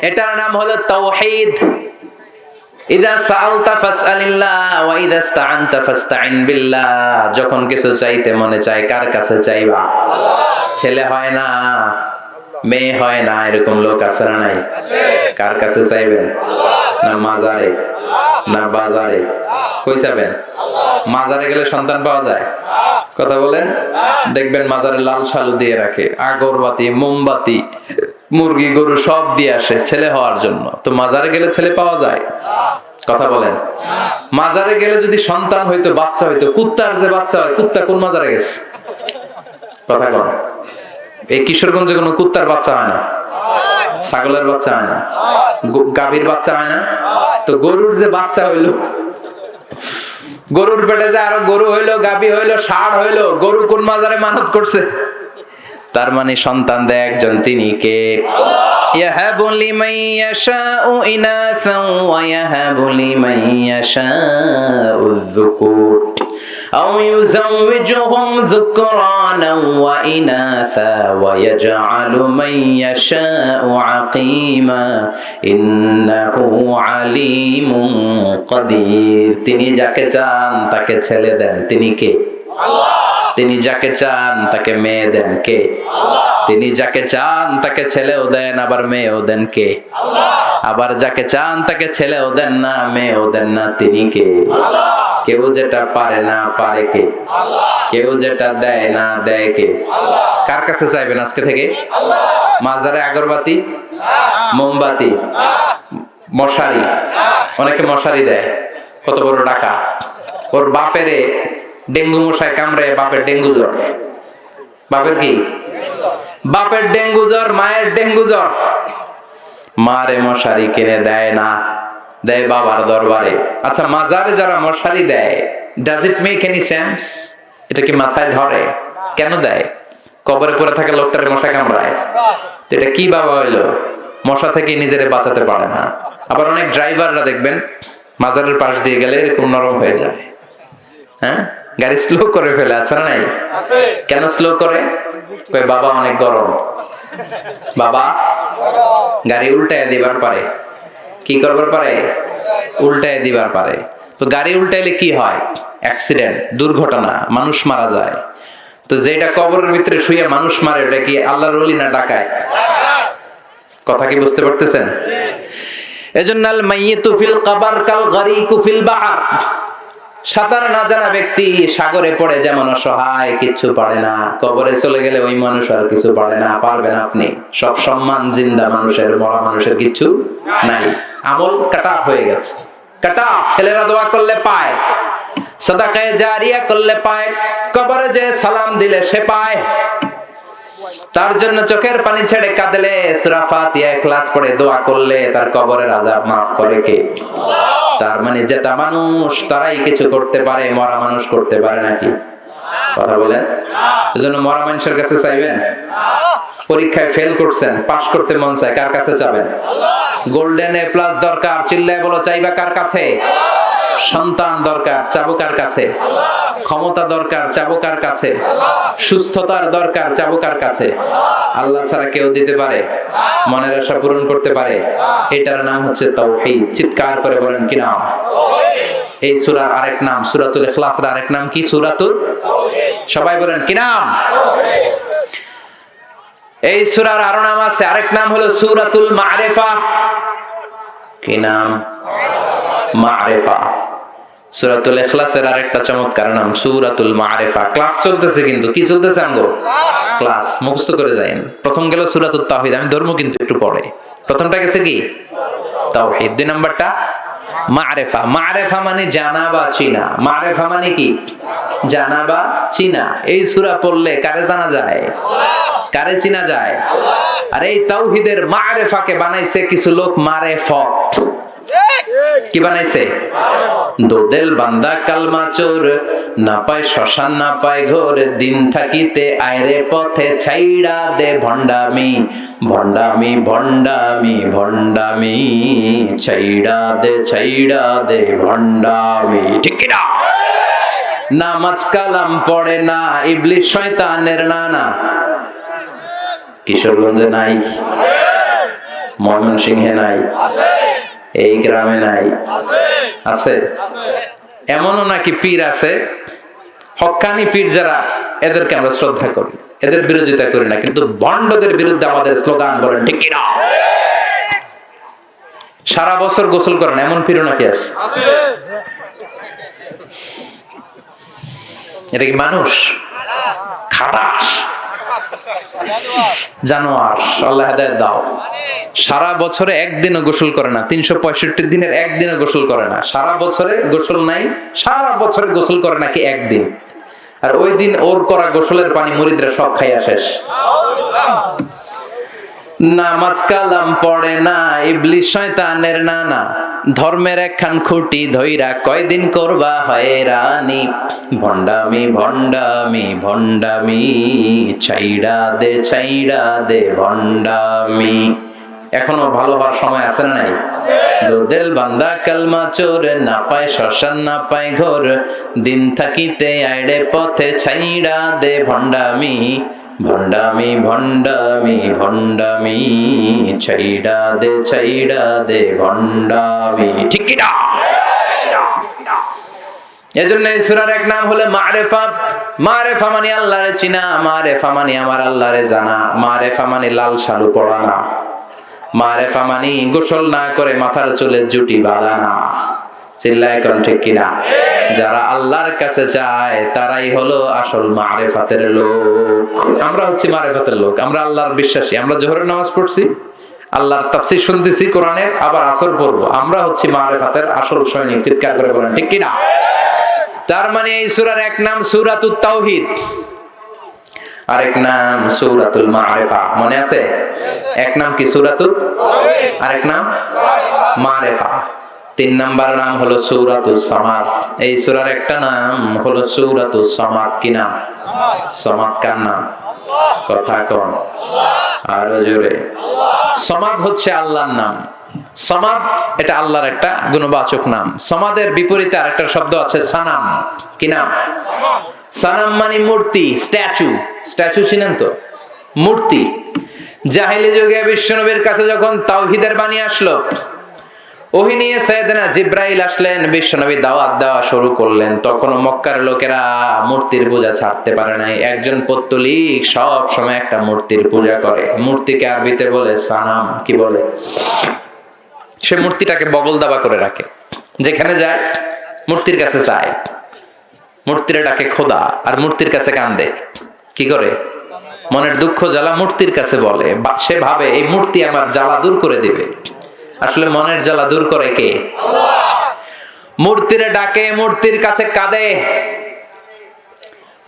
এটার নাম হলো তাওহীদ। ইদা সাআলতা ফাসআলিল্লাহ ওয়া ইদা ইসতাআনতা ফাসতাইন বিল্লাহ। যখন কিছু চাইতে মনে চায় কার কাছে চাইবা? ছেলে হয় না, মেয়ে হয় না, এরকম লোক আছে না নাই? কার কাছে চাইবেন? না মাজারে, না বাজারে? কই যাবেন? মাজারে গেলে সন্তান পাওয়া যায়? কথা বলেন। দেখবেন মাজারে লাল শালু দিয়ে রাখে, আগরবাতি, মোমবাতি, মুরগি গরু সব দিয়ে আসে ছেলে হওয়ার জন্য। তো মাজারে গেলে ছেলে পাওয়া যায়? কথা বলেন। মাজারে গেলে যদি সন্তান হইতো, বাচ্চা হইতো, কুত্তার যে বাচ্চা হয়, কুত্তা কোন মাজারে গেছে? কথা বল। এই কিশোরগঞ্জে কোনো কুত্তার বাচ্চা হয় না, ছাগলের বাচ্চা হয় না, গাভীর বাচ্চা হয় না। তো গরুর যে বাচ্চা হইলো, গরুর পেটে যে আরো গরু হইলো, গাভী হইলো, ষাঁড় হইলো, গরু কোন মাজারে মানত করছে? তার মানে সন্তান দেয় একজন, তিনি কে? ইয়াহাবু লিমান ইয়াশাউ ইনাসা ওয়া ইয়াহাবু লিমান ইয়াশাউ যুকুর। আও ইউযাওযিজুহুম যুকরানান ওয়া ইনাসা ওয়া ইয়াজআলু মান ইয়াশাউ আকিমা ইন্নাহু আলিমুন কাদির। তিনি যাকে চান তাকে ছেলে দেন, তিনি কে? আল্লাহ। তিনি যাকে চান তাকে মেয়ে দেন, কে? আল্লাহ। তিনি যাকে চান তাকে ছেলেও দেন আবার মেয়েও দেন, কে? আল্লাহ। আবার যাকে চান তাকে ছেলেও দেন না মেয়েও দেন না, তিনি কে? আল্লাহ। কেউ যেটা পারে না পারে কে? আল্লাহ। কেউ যেটা দেয় না দেয় কে? আল্লাহ। কার কাছে চাইবেন আজকে থেকে? আল্লাহ। মাজারে আগরবাতি, মোমবাতি, মশারি, অনেকে মশারি দেয়, কত বড় টাকা। ওর বাপেরে ডেঙ্গু মশায় কামড়ে, বাপের ডেঙ্গু জ্বর। বাপের কি? বাপের ডেঙ্গু জ্বর, মায়ের ডেঙ্গু জ্বর, মারে মশারি কিনে দেয় না, দেয় বাবার দরবারে। আচ্ছা, মাজারে যারা মশারি দেয়, does it make any sense? এটা কি মাথায় ধরে? কেন দেয়? কবরে পড়ে থাকা লোকটারে মশা কামড়ায়, এটা কি বাবা হইলো? মশা থেকে নিজেরে বাঁচাতে পারে না। আবার অনেক ড্রাইভাররা দেখবেন মাজারের পাশ দিয়ে গেলে এরকম নরম হয়ে যায়, হ্যাঁ, গাড়ি স্লো করে ফেলে, আছে না নাই? কেন স্লো করে? কই বাবা অনেক গরম, বাবা গাড়ি উল্টায় দিবার পারে। কি করবার পারে? উল্টায় দিবার পারে। তো গাড়ি উল্টাইলে কি হয়? অ্যাক্সিডেন্ট, দুর্ঘটনা, মানুষ মারা যায়। তো যেটা কবরের ভিতরে শুয়ে মানুষ মারে, ওটা কি আল্লাহর ওলি না ডাকায়? কথা কি বুঝতে পারতেছেন? এজন্য আল মাইয়িতু ফিল কবর কাল গরিকু ফিল বাহর। সাঁতার না জানা ব্যক্তি সাগরে পড়ে যেমন অসহায়, কিচ্ছু পারে না, কবরে চলে গেলে ওই মানুষ আর কিছু পারে না, পারবেন আপনি। সব সম্মান জিন্দা মানুষের, মরা মানুষের কিচ্ছু নাই। আমল কাটা হয়ে গেছে, কাটা। ছেলেরা দোয়া করলে পায়, সাদাকায়ে জারিয়া করলে পায়, কবরে যে সালাম দিলে সে পায়। তার জন্য চোখের পানি ছেড়ে কাঁদলে, সূরা ফাতিহা ইখলাস পড়ে দোয়া করলে তার কবরের আযাব মাফ করে কে? আল্লাহ। তার মানে যেটা মানুষ তারাই কিছু করতে পারে, মরা মানুষ করতে পারে নাকি? কথা বলেন। এজন্য মরা মানুষের কাছে চাইবেন? পরীক্ষায় ফেল করছেন, পাস করতে মন চায়, কার কাছে চাবেন? গোল্ডেন এ প্লাস দরকার, চিল্লায় বলো, চাইবা কার কাছে? সন্তান দরকার, চাবো কার কাছে? ক্ষমতা দরকার, চাবো কার কাছে? সুস্থতার দরকার, চাবো কার কাছে? আল্লাহ ছাড়া কেউ দিতে পারে? মনের আশা পূরণ করতে পারে? এটার নাম হচ্ছে তাওহীদ। চিৎকার করে বলেন কি নাম? এই সূরার আরেক নাম, সূরাতুল ইখলাসের আরেক নাম কি? সূরাতুল তাওহীদ। সবাই বলেন কি নাম? এই সূরার আরো নাম আছে, আরেক নাম হলো সূরাতুল মা'রিফা। কি নাম? মা'রিফা। সূরাতুল ইখলাসের আরেকটা চমৎকার নাম সূরাতুল মা'রিফা। ক্লাস চলতেছে, কিন্তু কি চলতেছে? আমগো ক্লাস। মুখস্থ করে যায়েন। প্রথম গেল সূরাতুত তাওহীদ, আমি ধর্ম কিন্তু একটু পরে। প্রথমটা গেছে কি? তাওহীদ। দুই নাম্বারটা মা'রিফা। মা'রিফা মানে জানা বা চিনা। মা'রিফা মানে কি? জানা বা চিনা। এই সূরা পড়লে কারে জানা যায়? কারে চিনা যায়? আর এই তাওহীদের মা'রিফাকে বানাইছে কিছু লোক মারেফত। কি বানাইছে? দোদেল বান্দা কালমা চোর, না পায় শ্মশান না পায় ঘোর, দিন থাকিতে আয়রে পথে ছাইড়া দে ভণ্ডামি, ভণ্ডামি ভণ্ডামি ভণ্ডামি, ছাইড়া দে ভণ্ডামি। ঠিক কি না? নামাজ কালাম পড়ে না, ইবলিস শয়তানের নানা। কিশোরগঞ্জে নাই, ময়মনসিংহে নাই, এই গ্রামে নাই, আছে। এমনও নাকি পীর আছে, হক্কানি পীর যারা, এদেরকে আমরা শ্রদ্ধা করি, এদের বিরোধিতা করি না, কিন্তু ভণ্ডদের বিরুদ্ধে আমাদের স্লোগান বলেন ঠিক কিনা? সারা বছর গোসল করেন এমন পীরও নাকি আছে? এটা কি মানুষ? খাটাস জানোয়ার। আল্লাহ হেদায়েত দাও। সারা বছরে একদিনও গোসল করে না, 365 দিনের একদিনও গোসল করে না। সারা বছরে গোসল নাই, সারা বছরে গোসল করে নাকি একদিন। আর ওই দিন ওর করা গোসলের পানি মুরিদরা সব খাইয়া শেষ। নামাজ কালাম পড়ে না, ইবলিস শয়তানের নানা, ধর্মের একখান খুঁটি ধইরা কয়দিন করবা হয়রানি, ভণ্ডামি ভণ্ডামি ভণ্ডামি, ছাইড়া দে ভণ্ডামি। এখনো ভালো হওয়ার সময় আছে না নাই? দিল বান্দা কালমা চোর, না পায় শ্মশান না পায় ঘর, দিন থাকিতে আইড়ে পথে ছাইড়া দে ভণ্ডামি, ভণ্ডামি ভণ্ডামি ভণ্ডামি, ছাইড়া দে ভণ্ডামি। ঠিক কি না? এজন্য এই সূরার এক নাম হলো মারিফা। মারিফা মানে আল্লাহরে চিনা, মারিফা মানে আমার আল্লাহরে জানা, মারিফা মানে লাল শালু পরা না, মারিফা মানে গোসল না করে মাথার চুলে জুটি বাঁধা না। চিল্লায় কোন ঠিক কিনা? যারা আল্লাহর কাছে যায় তারাই হলো আসল মারিফাতের লোক। আমরা হচ্ছে মারিফাতের লোক, আমরা আল্লাহর বিশ্বাসী। আমরা জোহরের নামাজ পড়ছি, আল্লাহর তাফসীর শুনতেছি কোরআনের, আবার আসর পড়বো। আমরা হচ্ছে মারিফাতের আসল সৈনিক। চিৎকার করে বলেন ঠিক কিনা? তার মানে এই সূরার এক নাম সূরাতুত তাওহীদ, আরেক নাম সূরাতুল মারিফা। মনে আছে? এক নাম কি? সূরাতুত তাওহীদ, আরেক নাম মারিফা। তিন নাম্বার নাম হলো সূরাতুস সামাদ। এই সূরার একটা নাম হলো সূরাতুস সামাদ। কি নাম? সামাদ কার নাম? কথা কোন? আরো জোরে। সামাদ হচ্ছে আল্লাহর নাম। সামাদ এটা আল্লাহর একটা গুণবাচক নাম। সামাদের বিপরীতে আরেকটা শব্দ আছে সানাম। কি নাম? সানাম মানে মূর্তি, স্ট্যাচু। স্ট্যাচু চিনেন তো? মূর্তি। জাহেলি যুগে বিশ্বনবীর কাছে যখন তাওহীদের বাণী আসলো, ওহী নিয়ে সাইয়েদনা জিবরাইল আসলেন, বিশ্বনবী দাওয়াত দেওয়া শুরু করলেন। তখন মক্কার লোকেরা মূর্তির পূজা ছাড়তে পারে নাই। একজন পত্তলিক সব সময় একটা মূর্তির পূজা করে। মূর্তিকে আরবিতে বলে সানাম। কি বলে? সে মূর্তিটাকে বগল দাবা করে রাখে, যেখানে যায় মূর্তির কাছে চায়, মূর্তির ডাকে খোদা, আর মূর্তির কাছে কান্দে। কি করে? মনের দুঃখ জ্বালা মূর্তির কাছে বলে। সে ভাবে এই মূর্তি আমার জ্বালা দূর করে দিবে। আসলে মনের জ্বালা দূর করে কে? মূর্তিরে ডাকে, মূর্তির কাছে কাঁদে,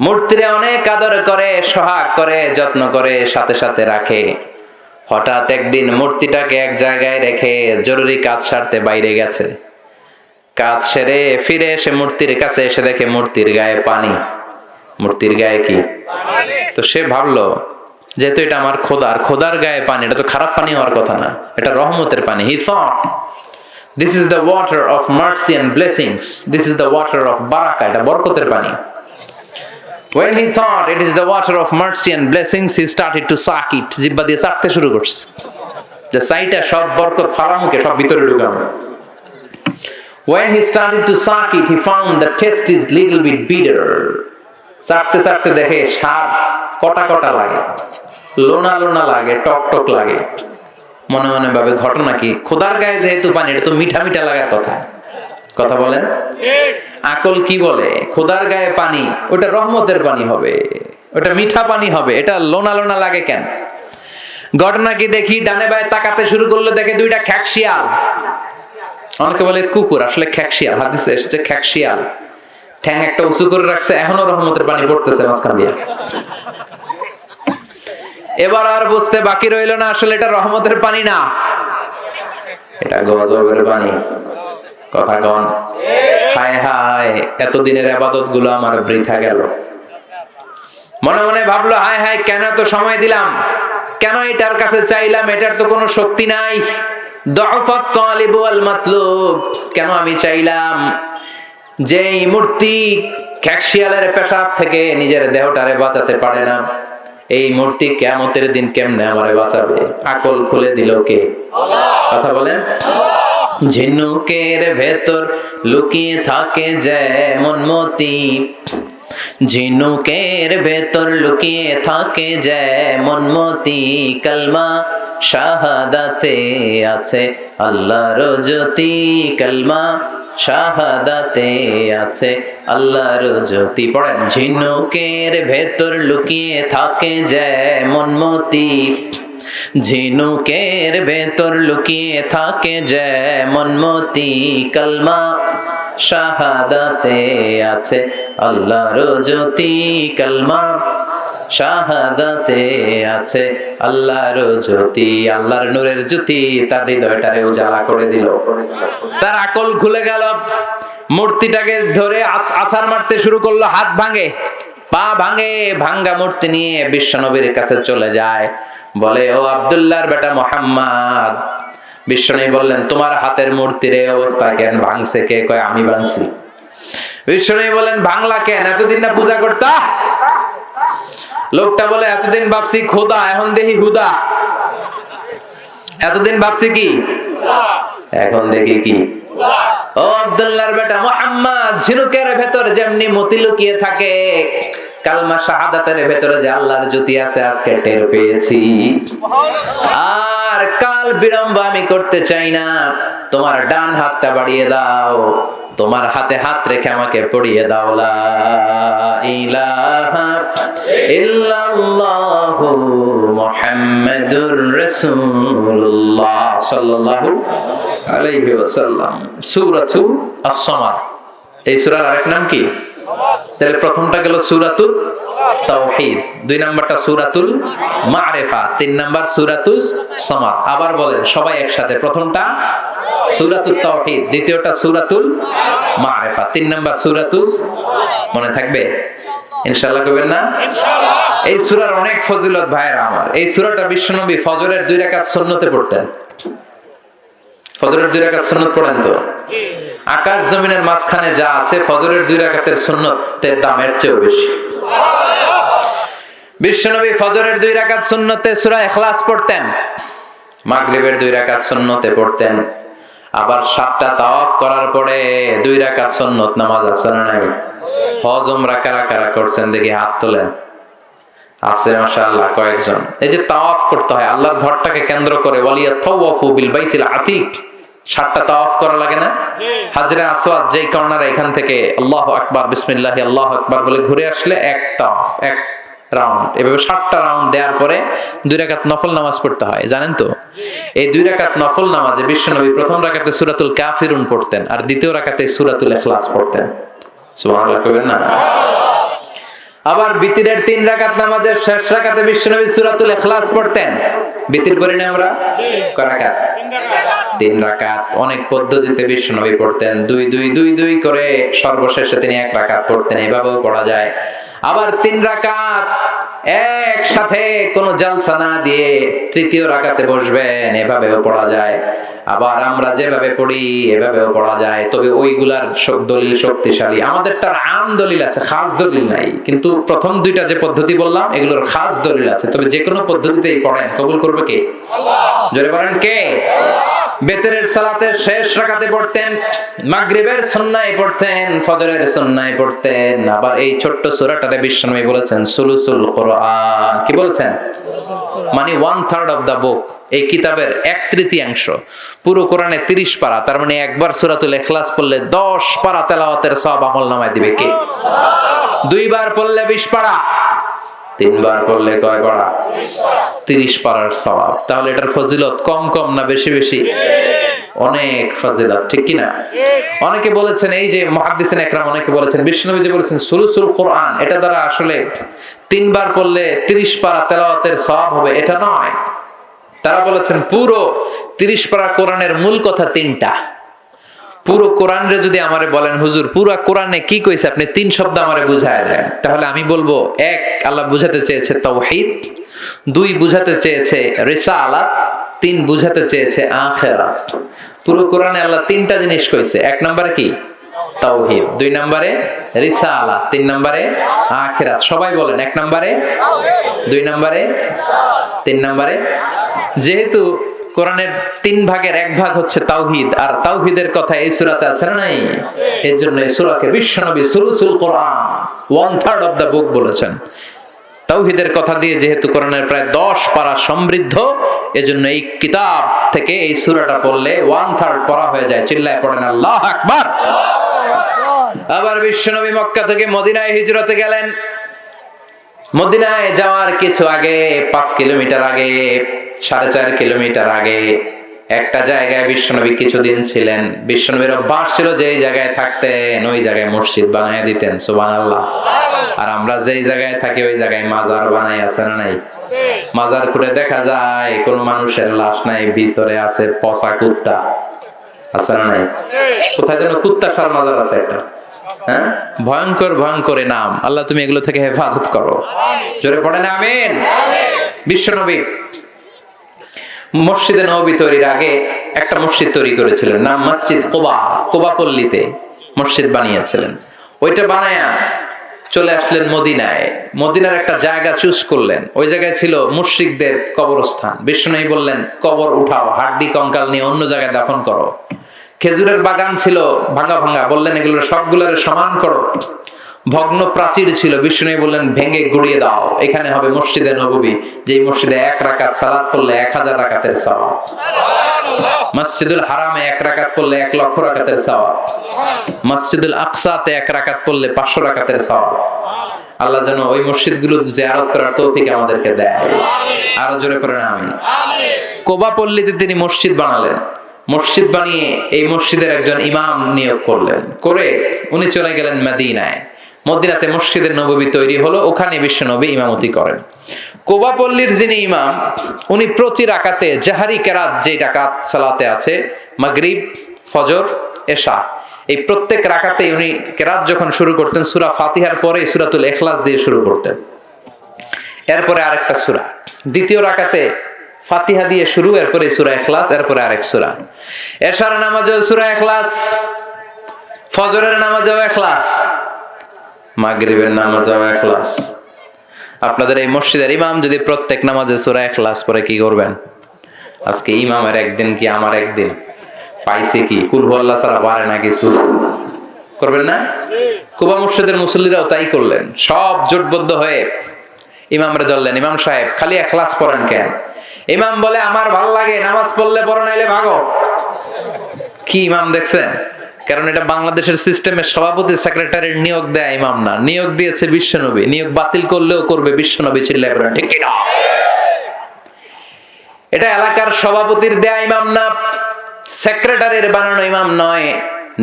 মূর্তিরে অনেক আদর করে, সোহাগ করে, যত্ন করে, সাথে সাথে রাখে। হঠাৎ একদিন মূর্তিটাকে এক জায়গায় রেখে জরুরি কাজ সারতে বাইরে গেছে। কাজ সেরে ফিরে এসে মূর্তির কাছে এসে দেখে মূর্তির গায়ে পানি। মূর্তির গায়ে কি? তো সে ভাবলো, যেহেতু এটা আমার খোদার, খোদার গায়ে পানি, এটা তো খারাপ পানি হওয়ার কথা না, এটা রহমতের পানি। He thought this is the water of mercy and blessings, this is the water of বারাকা, এটা বরকতের পানি। When he thought it is the water of mercy and blessings, he started to suck it, জিহ্বা দিয়ে চাটতে শুরু করছে, যে সাইটা সব বরকত ফালামুকে সব ভিতরে ঢুকানো। When he started to suck it, he found the taste is little bit bitter. চাটতে চাটতে দেখে স্বাদ কটা কটা লাগে, লোনা লোনা লাগে, টক টক লাগে। মনে মনে ভাবে ঘটনা কি? খোদার গায়ে যেহেতু পানি, এটা তো মিঠা মিঠা লাগার কথা। কথা বলেন? আকল কি বলে? খোদার গায়ে পানি, ওটা রহমতের পানি হবে, ওটা মিঠা পানি হবে, এটা লোনা লোনা লাগে কেন? ঘটনা কি? দেখি ডানে বায়ে তাকাতে শুরু করলো, দেখে দুইটা খ্যাকশিয়াল। অনেকে বলে কুকুর, আসলে খ্যাকশিয়াল। হাদিসে এসেছে খ্যাকশিয়াল। ঠ্যাং একটা উঁচু করে রাখছে, এখনো রহমতের পানি পড়তেছে মাঝখান দিয়ে। এবার আর বুঝতে বাকি রইল না, আসলে এটা রহমতের পানি না, এটা গজবের পানি। কথা কন? হায় হায়, এতদিনের ইবাদত গুলো আমার বৃথা গেল। মনে মনে ভাবলো, হায় হায়, কেন এত সময় দিলাম, কেন এটার কাছে চাইলাম, এটার তো কোনো শক্তি নাই। দুআফাত তালিব ওয়াল মাতলুব, কেন আমি চাইলাম? যেই মূর্তি খ্যাকশিয়ালের পেশাব থেকে নিজের দেহটারে বাঁচাতে পারে না, এই মূর্তি কিয়ামতের দিন কেমনে আমারে বাঁচাবে? আকল খুলে দিল কে? কথা বলেন? ঝিনুকের ভেতর লুকিয়ে থাকে যেমন মতি, ঝিনুকের ভেতর লুকিয়ে থাকে যেমন মতি, কালমা শাহাদাতে আছে আল্লাহর জ্যোতি, কালমা শাহাদাতে আছে আল্লাহর জ্যোতি। পড়েন, ঝিনুকের ভেতর লুকিয়ে থাকে যেমন মতি, ঝিনুকের ভেতর লুকিয়ে থাকে যেমন মতি, কালমা শাহাদাতে আছে আল্লাহর জ্যোতি, কালমা শাহাদাতে আছে আল্লাহর জ্যোতি। আল্লাহর নূরের জ্যোতি তার হৃদয়টারে উজালা করে দিল। তার আকল খুলে গেল, মূর্তিটাকে ধরে আছাড় মারতে শুরু করলো, হাত ভাঙে। পা ভাঙে, ভাঙ্গা মূর্তি নিয়ে বিশ্বনবীর কাছে চলে যায়, বলে ও আব্দুল্লাহর বেটা মুহাম্মদ। বিশ্বনবী বললেন তোমার হাতের মূর্তির এই অবস্থা কেন ভাঙছে? কে কয় আমি ভাঙছি। বিশ্বনবী বলেন ভাঙলা কেন? এতদিন না পূজা করতা? লোকটা বলে এতদিন ভাবছি খোদা, এখন দেখি হুদা। এতদিন ভাবছি কি, এখন দেখি কি। ও আব্দুল্লাহর বেটা মুহাম্মদ, ঝিনুকের ভেতর যেমনি মতি লুকিয়ে থাকে, কালমা শাহাদাতের ভেতরে যে আল্লাহর জ্যোতি আছে আজকে টের পেয়েছি। আর কাল বিলম্ব আমি করতে চাই না, তোমার ডান হাতটা বাড়িয়ে দাও, তোমার হাতে হাত রেখে আমাকে পড়িয়ে দাও লা ইলাহা ইল্লাল্লাহু মুহাম্মাদুর রাসূলুল্লাহ সাল্লাল্লাহু আলাইহি ওয়াসাল্লাম। সূরাতুল আস-সামাদ, এই সূরার আরেক নাম কি? তাহলে প্রথমটা গেল সূরাতুল তাওহীদ, দুই নাম্বারটা সূরাতুল মারিফা, তিন নাম্বার সূরাতুস সামাদ। আবার বলেন সবাই একসাথে, প্রথমটা সূরাতুত তাওহীদ, দ্বিতীয়টা সূরাতুল মারিফা, তিন নাম্বার সূরাতুস। মনে থাকবে ইনশাআল্লাহ? কইবেন না ইনশাআল্লাহ? এই সূরার অনেক ফজিলত ভাইরা আমার। এই সূরাটা বিশ্বনবী ফজরের 2 রাকাত সুন্নতে পড়তেন। ফজরের 2 রাকাত সুন্নত পড়েন তো? আকাশ জমিনের মাঝখানে যা আছে ফজরের 2 রাকাতের সুন্নতের দামের চেয়ে বেশি। বিশ্বনবী ফজরের 2 রাকাত সুন্নতে সূরা ইখলাস পড়তেন, মাগরিবের 2 রাকাত সুন্নতে পড়তেন, আবার 7টা তাওয়াফ করার পরে 2 রাকাত সুন্নত নামাজ আছে না নাই? হজ উমরা কারা কারা করছেন দেখি হাত তোলেন। আছে মাশাআল্লাহ কয়েকজন। এই যে তাওয়াফ করতে হয় আল্লাহর ঘরটাকে কেন্দ্র করে, ওয়ালিয়া তাওয়াফু বিল বাইতিল আতিক, 7টা তাওয়াফ করা লাগে না? হাজরে আসওয়াদ যেই কর্নার, এখান থেকে আল্লাহু আকবার বিসমিল্লাহ আল্লাহু আকবার বলে ঘুরে আসলে এক তাওয়াফ, এক রাউন্ড। এভাবে 7টা রাউন্ড দেওয়ার পরে 2 রাকাত নফল নামাজ পড়তে হয়, জানেন তো? এই 2 রাকাত নফল নামাজে বিশ্বনবী প্রথম রাকাতে সূরাতুল কাফিরুন পড়তেন আর দ্বিতীয় রাকাতে সূরাতুল ইখলাস পড়তেন। সুবহানাল্লাহ কইবেন না? আবার বিতিরের 3 রাকাত নামাজের শেষ রাকাতে বিশ্বনবী সূরাতুল ইখলাস পড়তেন। বিতির পড়ি না আমরা? কয় রাকাত? 3 রাকাত। অনেক পদ্ধতিতে বিশ্বনবী পড়তেন, 2-2-2-2 করে, সর্বশেষে তিনি 1 রাকাত পড়তেন। এভাবেও পড়া যায়। আবার 3 রাকাত একসাথে কোনো জালসা না দিয়ে তৃতীয় রাকাতে বসবেন, এভাবেও পড়া যায়। আবার আমরা যেভাবে পড়ি এভাবেও পড়া যায়, তবে ওইগুলার দলিল শক্তিশালী। আমাদেরটার আম দলিল আছে, খাস দলিল নাই। কিন্তু প্রথম 2টা যে পদ্ধতি বললাম এগুলোর খাস দলিল আছে। তবে যে কোনো পদ্ধতিতেই পড়েন, কবুল করবে কে? আল্লাহ। জোরে বলেন কে? বেতরের সালাতের শেষ রাকাতে পড়তেন, মাগরিবের সুন্নায় পড়তেন, ফজরের সুন্নায় পড়তেন। আবার এই ছোট্ট সূরাটাতে বিশ্বনবী বলেছেন সুলুসুল কোরআন। কি বলেছেন? মানে 1/3 অফ দা বুক। এই কিতাবের 1/3 পুরো কোরআনে 30 পারা, তার মানে একবার সূরাতুল ইখলাস পড়লে 10 পারা তেলাওয়াতের সওয়াব আমলনামায় দিবে কে? 2 বার পড়লে 20 পারা, 3 বার পড়লে কয় পারা? 30 পারার সওয়াব। তাহলে এটার ফজিলত কম কম না বেশি বেশি? অনেক ফজিলত, ঠিক কি না? অনেকে বলেছেন, এই যে মুহাদ্দিসিন একরাম অনেকে বলেছেন বিশ্বনবী যে বলেছেন সুলুসুল কোরআন, এটা দ্বারা আসলে 3 বার পড়লে 30 পারা তেলাওয়াতের সওয়াব হবে, এটা নয়। তারা বলেছেন পুরো 30 পারা কোরআনের মূল কথা 3টা। পুরো কোরআনরে যদি আমারে বলেন হুজুর পুরো কোরআনে কি কইছে, আপনি 3 শব্দ আমারে বুঝায় দেন, তাহলে আমি বলবো 1 আল্লাহ বুঝাতে চেয়েছে তাওহীদ, 2 বুঝাতে চেয়েছে রিসালাত, 3 বুঝাতে চেয়েছে আখিরাত। পুরো কোরআনে আল্লাহ 3টা জিনিস কইছে। 1 নম্বরে কি? তাওহীদ, 2 নম্বরে রিসালাত, 3 নম্বরে আখিরাত। সবাই বলেন 1 নম্বরে তাওহীদ, 2 নম্বরে রিসালাত, 3 নম্বরে। যেহেতু কোরআনের 3 ভাগের 1 ভাগ হচ্ছে তাওহীদ, আর তাওহীদের কথা এই সূরাতে আছে না নাই? এর জন্য এই সূরাকে বিশ্বনবী সুলুসুল কোরআন 1/3 অফ দা বুক বলেছেন। তাওহীদের কথা দিয়ে যেহেতু কোরআনের প্রায় 10 পারা সমৃদ্ধ, এজন্য এই কিতাব থেকে এই সূরাটা পড়লে 1/3 পড়া হয়ে যায়। চিল্লায় পড়েন আল্লাহু আকবার। আবার বিশ্বনবী মক্কা থেকে মদিনায় হিজরতে গেলেন। মদিনায় যাওয়ার কিছু আগে, 5 কিলোমিটার আগে, 4.5 কিলোমিটার আগে একটা জায়গায় বিশ্বনবী কিছুদিন ছিলেন। বিশ্বনবীর অভ্যাস ছিল যেই জায়গায় থাকতেন ওই জায়গায় মসজিদ বানায় দিতেন। সুবহানাল্লাহ। আর আমরা যেই জায়গায় থাকি ওই জায়গায় মাজার বানায়, আছে না নাই? মাজার খুঁড়ে দেখা যায় কোন মানুষের লাশ নাই, ভিতরে আছে পচা কুত্তা, আছে না নাই? কোথায় যেন কুত্তা সার মাজার আছে একটা, হ্যাঁ, ভয়ঙ্কর ভয়ঙ্কর নাম। আল্লাহ তুমি এগুলো থেকে হেফাজত করো, জোরে পড়েন আমিন। বিশ্বনবী মসজিদে নববী তৈরির আগে একটা মসজিদ তৈরি করেছিলেন, নাম মসজিদ কুবা। কুবা পল্লীতে মসজিদ বানিয়েছিলেন। ওইটা বানায়া চলে আসলেন মদিনায়। মদিনার একটা জায়গা চুজ করলেন, ওই জায়গায় ছিল মুশরিকদের কবরস্থান। বিষ্ণু বললেন কবর উঠাও, হাড্ডি কঙ্কাল নিয়ে অন্য জায়গায় দাফন করো। খেজুরের বাগান ছিল ভাঙা ভাঙা, বললেন এগুলো সবগুলোর সমান করো। ভগ্ন প্রাচীর ছিল, বিষ্ণু বললেন ভেঙে গুড়িয়ে দাও, এখানে হবে মসজিদে নববী, যে মসজিদে 1 রাকাত সালাত পড়লে 1000 রাকাতের সওয়াব। মসজিদুল হারামে 1 রাকাত পড়লে 1 লক্ষ রাকাতের সওয়াব। মসজিদুল আকসাতে 1 রাকাত পড়লে 500 রাকাতের সওয়াব। আল্লাহ যেন ওই মসজিদগুলো জিয়ারত করার তৌফিক আমাদেরকে দেয়। আরো জোরে পড়েন আমিন। কুবা পল্লীতে তিনি মসজিদ বানালেন। মসজিদ বানিয়ে এই মসজিদের একজন ইমাম নিয়োগ করলেন, করে উনি চলে গেলেন মদিনায়। মদিনাতে মসজিদের নববী তৈরি হলো, ওখানে বিশ্বনবী ইমামতি করেন। কুবা পল্লীর যিনি ইমাম, উনি প্রতি রাকাতে জাহারি কেরাত, যে রাকাত সালাতে আছে মাগরিব, ফজর, এশা, এই প্রত্যেক রাকাতে উনি কেরাত যখন শুরু করতেন সূরা ফাতিহার পরে সূরাতুল ইখলাস দিয়ে শুরু করতেন। এরপরে আরেকটা সূরা, দ্বিতীয় রাকাতে ফাতিহা দিয়ে শুরু, এরপরে সূরা ইখলাস, এরপরে আরেক সূরা। এশার নামাজেও সূরা ইখলাস, ফজরের নামাজেও ইখলাস, মাগরিবের নামাজেও ইখলাস। আপনাদের এই মসজিদের ইমাম যদি প্রত্যেক নামাজে সূরা ইখলাস পড়ে কি করবেন? আজকে ইমামের একদিন কি আমার একদিন? পাইছে কি? কুল হুয়াল্লাহ ছাড়া পারে না কিছু, করবেন না? কুবা মসজিদের মুসল্লিরাও তাই করলেন, সব জোটবদ্ধ হয়ে ইমামরে ধরলেন, ইমাম সাহেব খালি ইখলাস পড়েন কেন? ইমাম বলে আমার ভাল লাগে, নামাজ পড়লে পড়ো, নাইলে ভাগো। কি ইমাম দেখছেন? কারণ এটা বাংলাদেশের সিস্টেমের সভাপতি সেক্রেটারির নিয়োগ দেয় ইমাম না, নিয়োগ দিয়েছে বিশ্বনবী। নিয়োগ বাতিল করলেও করবে বিশ্বনবী, চিল্লায় বলেন ঠিক কিনা? এটা এলাকার সভাপতির দেয়া ইমাম না, সেক্রেটারির বানানো ইমাম নয়,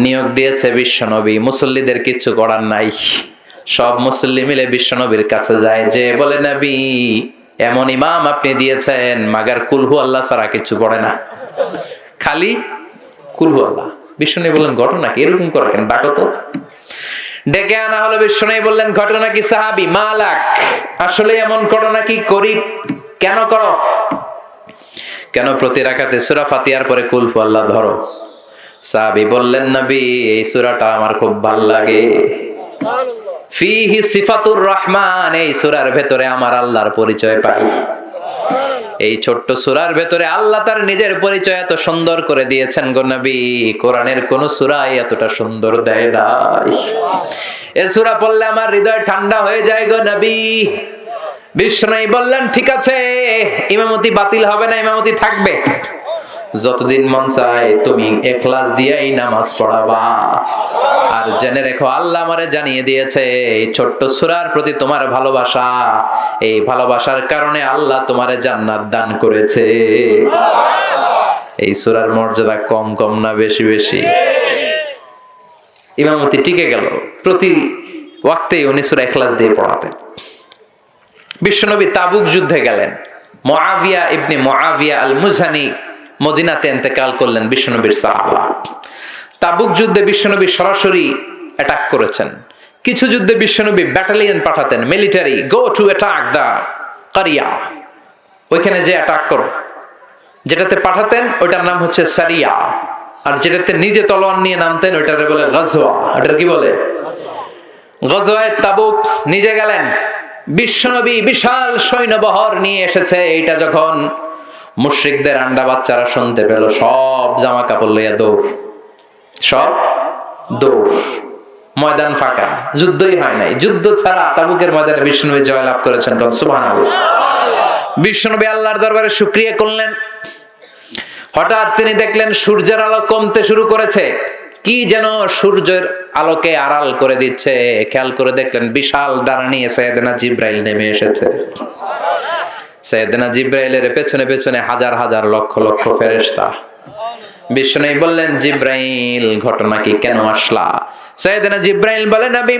নিয়োগ দিয়েছে বিশ্বনবী। মুসল্লিদের কিছু করার নাই, সব মুসল্লি মিলে বিশ্বনবীর কাছে যায়, যে বলে নবী এমন ইমাম আপনি দিয়েছেন, মাগার কুলহু আল্লাহ ছাড়া কিছু পড়ে না, খালি কুলহু আল্লাহ। বিষ্ণু বললেন ঘটনা কি? এরকম করে কেন? ডাকো তো। ডেকে আনা হলো। বিষ্ণু বললেন ঘটনা কি? সাহাবী মালাক, আসলে এমন করো নাকি? করি। কেন করো? কেন প্রতি রাকাতে সূরা ফাতিহার পরে কুল হু আল্লাহ ধরো? সাহাবী বললেন নবী এই সূরাটা আমার খুব ভালো লাগে, ফিহি সিফাতুর রহমান, এই সূরার ভেতরে আমার আল্লাহর পরিচয় পাই। এই ছোট্ট সূরার ভেতরে আল্লাহ তার নিজের পরিচয় এত সুন্দর করে দিয়েছেন গো নবী, কোরআনের কোন সূরাই এতটা সুন্দর দেয় নাই। এই সূরা পড়লে আমার হৃদয় ঠান্ডা হয়ে যায় গো নবী। বিষ্ণু বললেন ঠিক আছে, ইমামতি বাতিল হবে না, ইমামতি থাকবে, যতদিন মন চায় তুমি ইখলাস দিয়েই নামাজ পড়াবা। আর জেনে রেখো আল্লাহ আমারে জানিয়ে দিয়েছে এই ছোট্ট সূরার প্রতি তোমার ভালোবাসা, এই ভালোবাসার কারণে আল্লাহ তোমারে জান্নাত দান করেছে। এই সূরার মর্যাদা কম কম না বেশি বেশি? ইমামতি টিকে গেল, প্রতি ওয়াক্তেই উনি সূরা ইখলাস দিয়ে পড়াতেন। বিশ্বনবী তাবুক যুদ্ধে গেলেন, মুআবিয়া ইবনে মুআবিয়া আল মুজানি মদিনাতে ইন্তেকাল করলেন, বিশ্বনবীর সাহাবা। তাবুক যুদ্ধে বিশ্বনবী সরাসরি অ্যাটাক করেছেন। কিছু যুদ্ধে বিশ্বনবী ব্যাটালিয়ন পাঠাতেন, মিলিটারি, গো টু অ্যাটাক দা কারিয়া, ওইখানে যে অ্যাটাক করো। যেটাতে পাঠাতেন ওইটার নাম হচ্ছে সারিয়া, আর যেটাতে নিজে তলোয়ার নিয়ে নামতেন ওইটারে বলে গাজওয়া। ওটার কি বলে? গজওয়ায়ে তাবুক। নিজে গেলেন বিশ্বনবী, বিশাল সৈন্যবহর নিয়ে এসেছে। এইটা যখন মুশরিকদের আন্ডা বাচ্চারা শুনতে পেল, সব জামা কাপড় লইয়া দৌড়, সব দৌড়, ময়দান ফাঁকা, যুদ্ধই হয় নাই। যুদ্ধ ছাড়া তাবুকের ময়দানে বিশ্বনবী জয়লাভ করেছেন, সুবহানাল্লাহ। বিশ্বনবী আল্লাহর দরবারে শুকরিয়া করলেন। হঠাৎ তিনি দেখলেন সূর্যের আলো কমতে শুরু করেছে, কি যেন সূর্যের আলোকে আড়াল করে দিচ্ছে। খেয়াল করে দেখলেন বিশাল ডানা নিয়ে সাইয়েদনা জিবরাইল নেমে এসেছে। সাইয়েদনা জিবরাইলের পেছনে পেছনে হাজার হাজার লক্ষ লক্ষ ফেরেশতা। বিষ্ণু বললেন জিবরাইল ঘটনা কি, কেন আসলা? সাইয়েদনা জিবরাইল বলেন নবী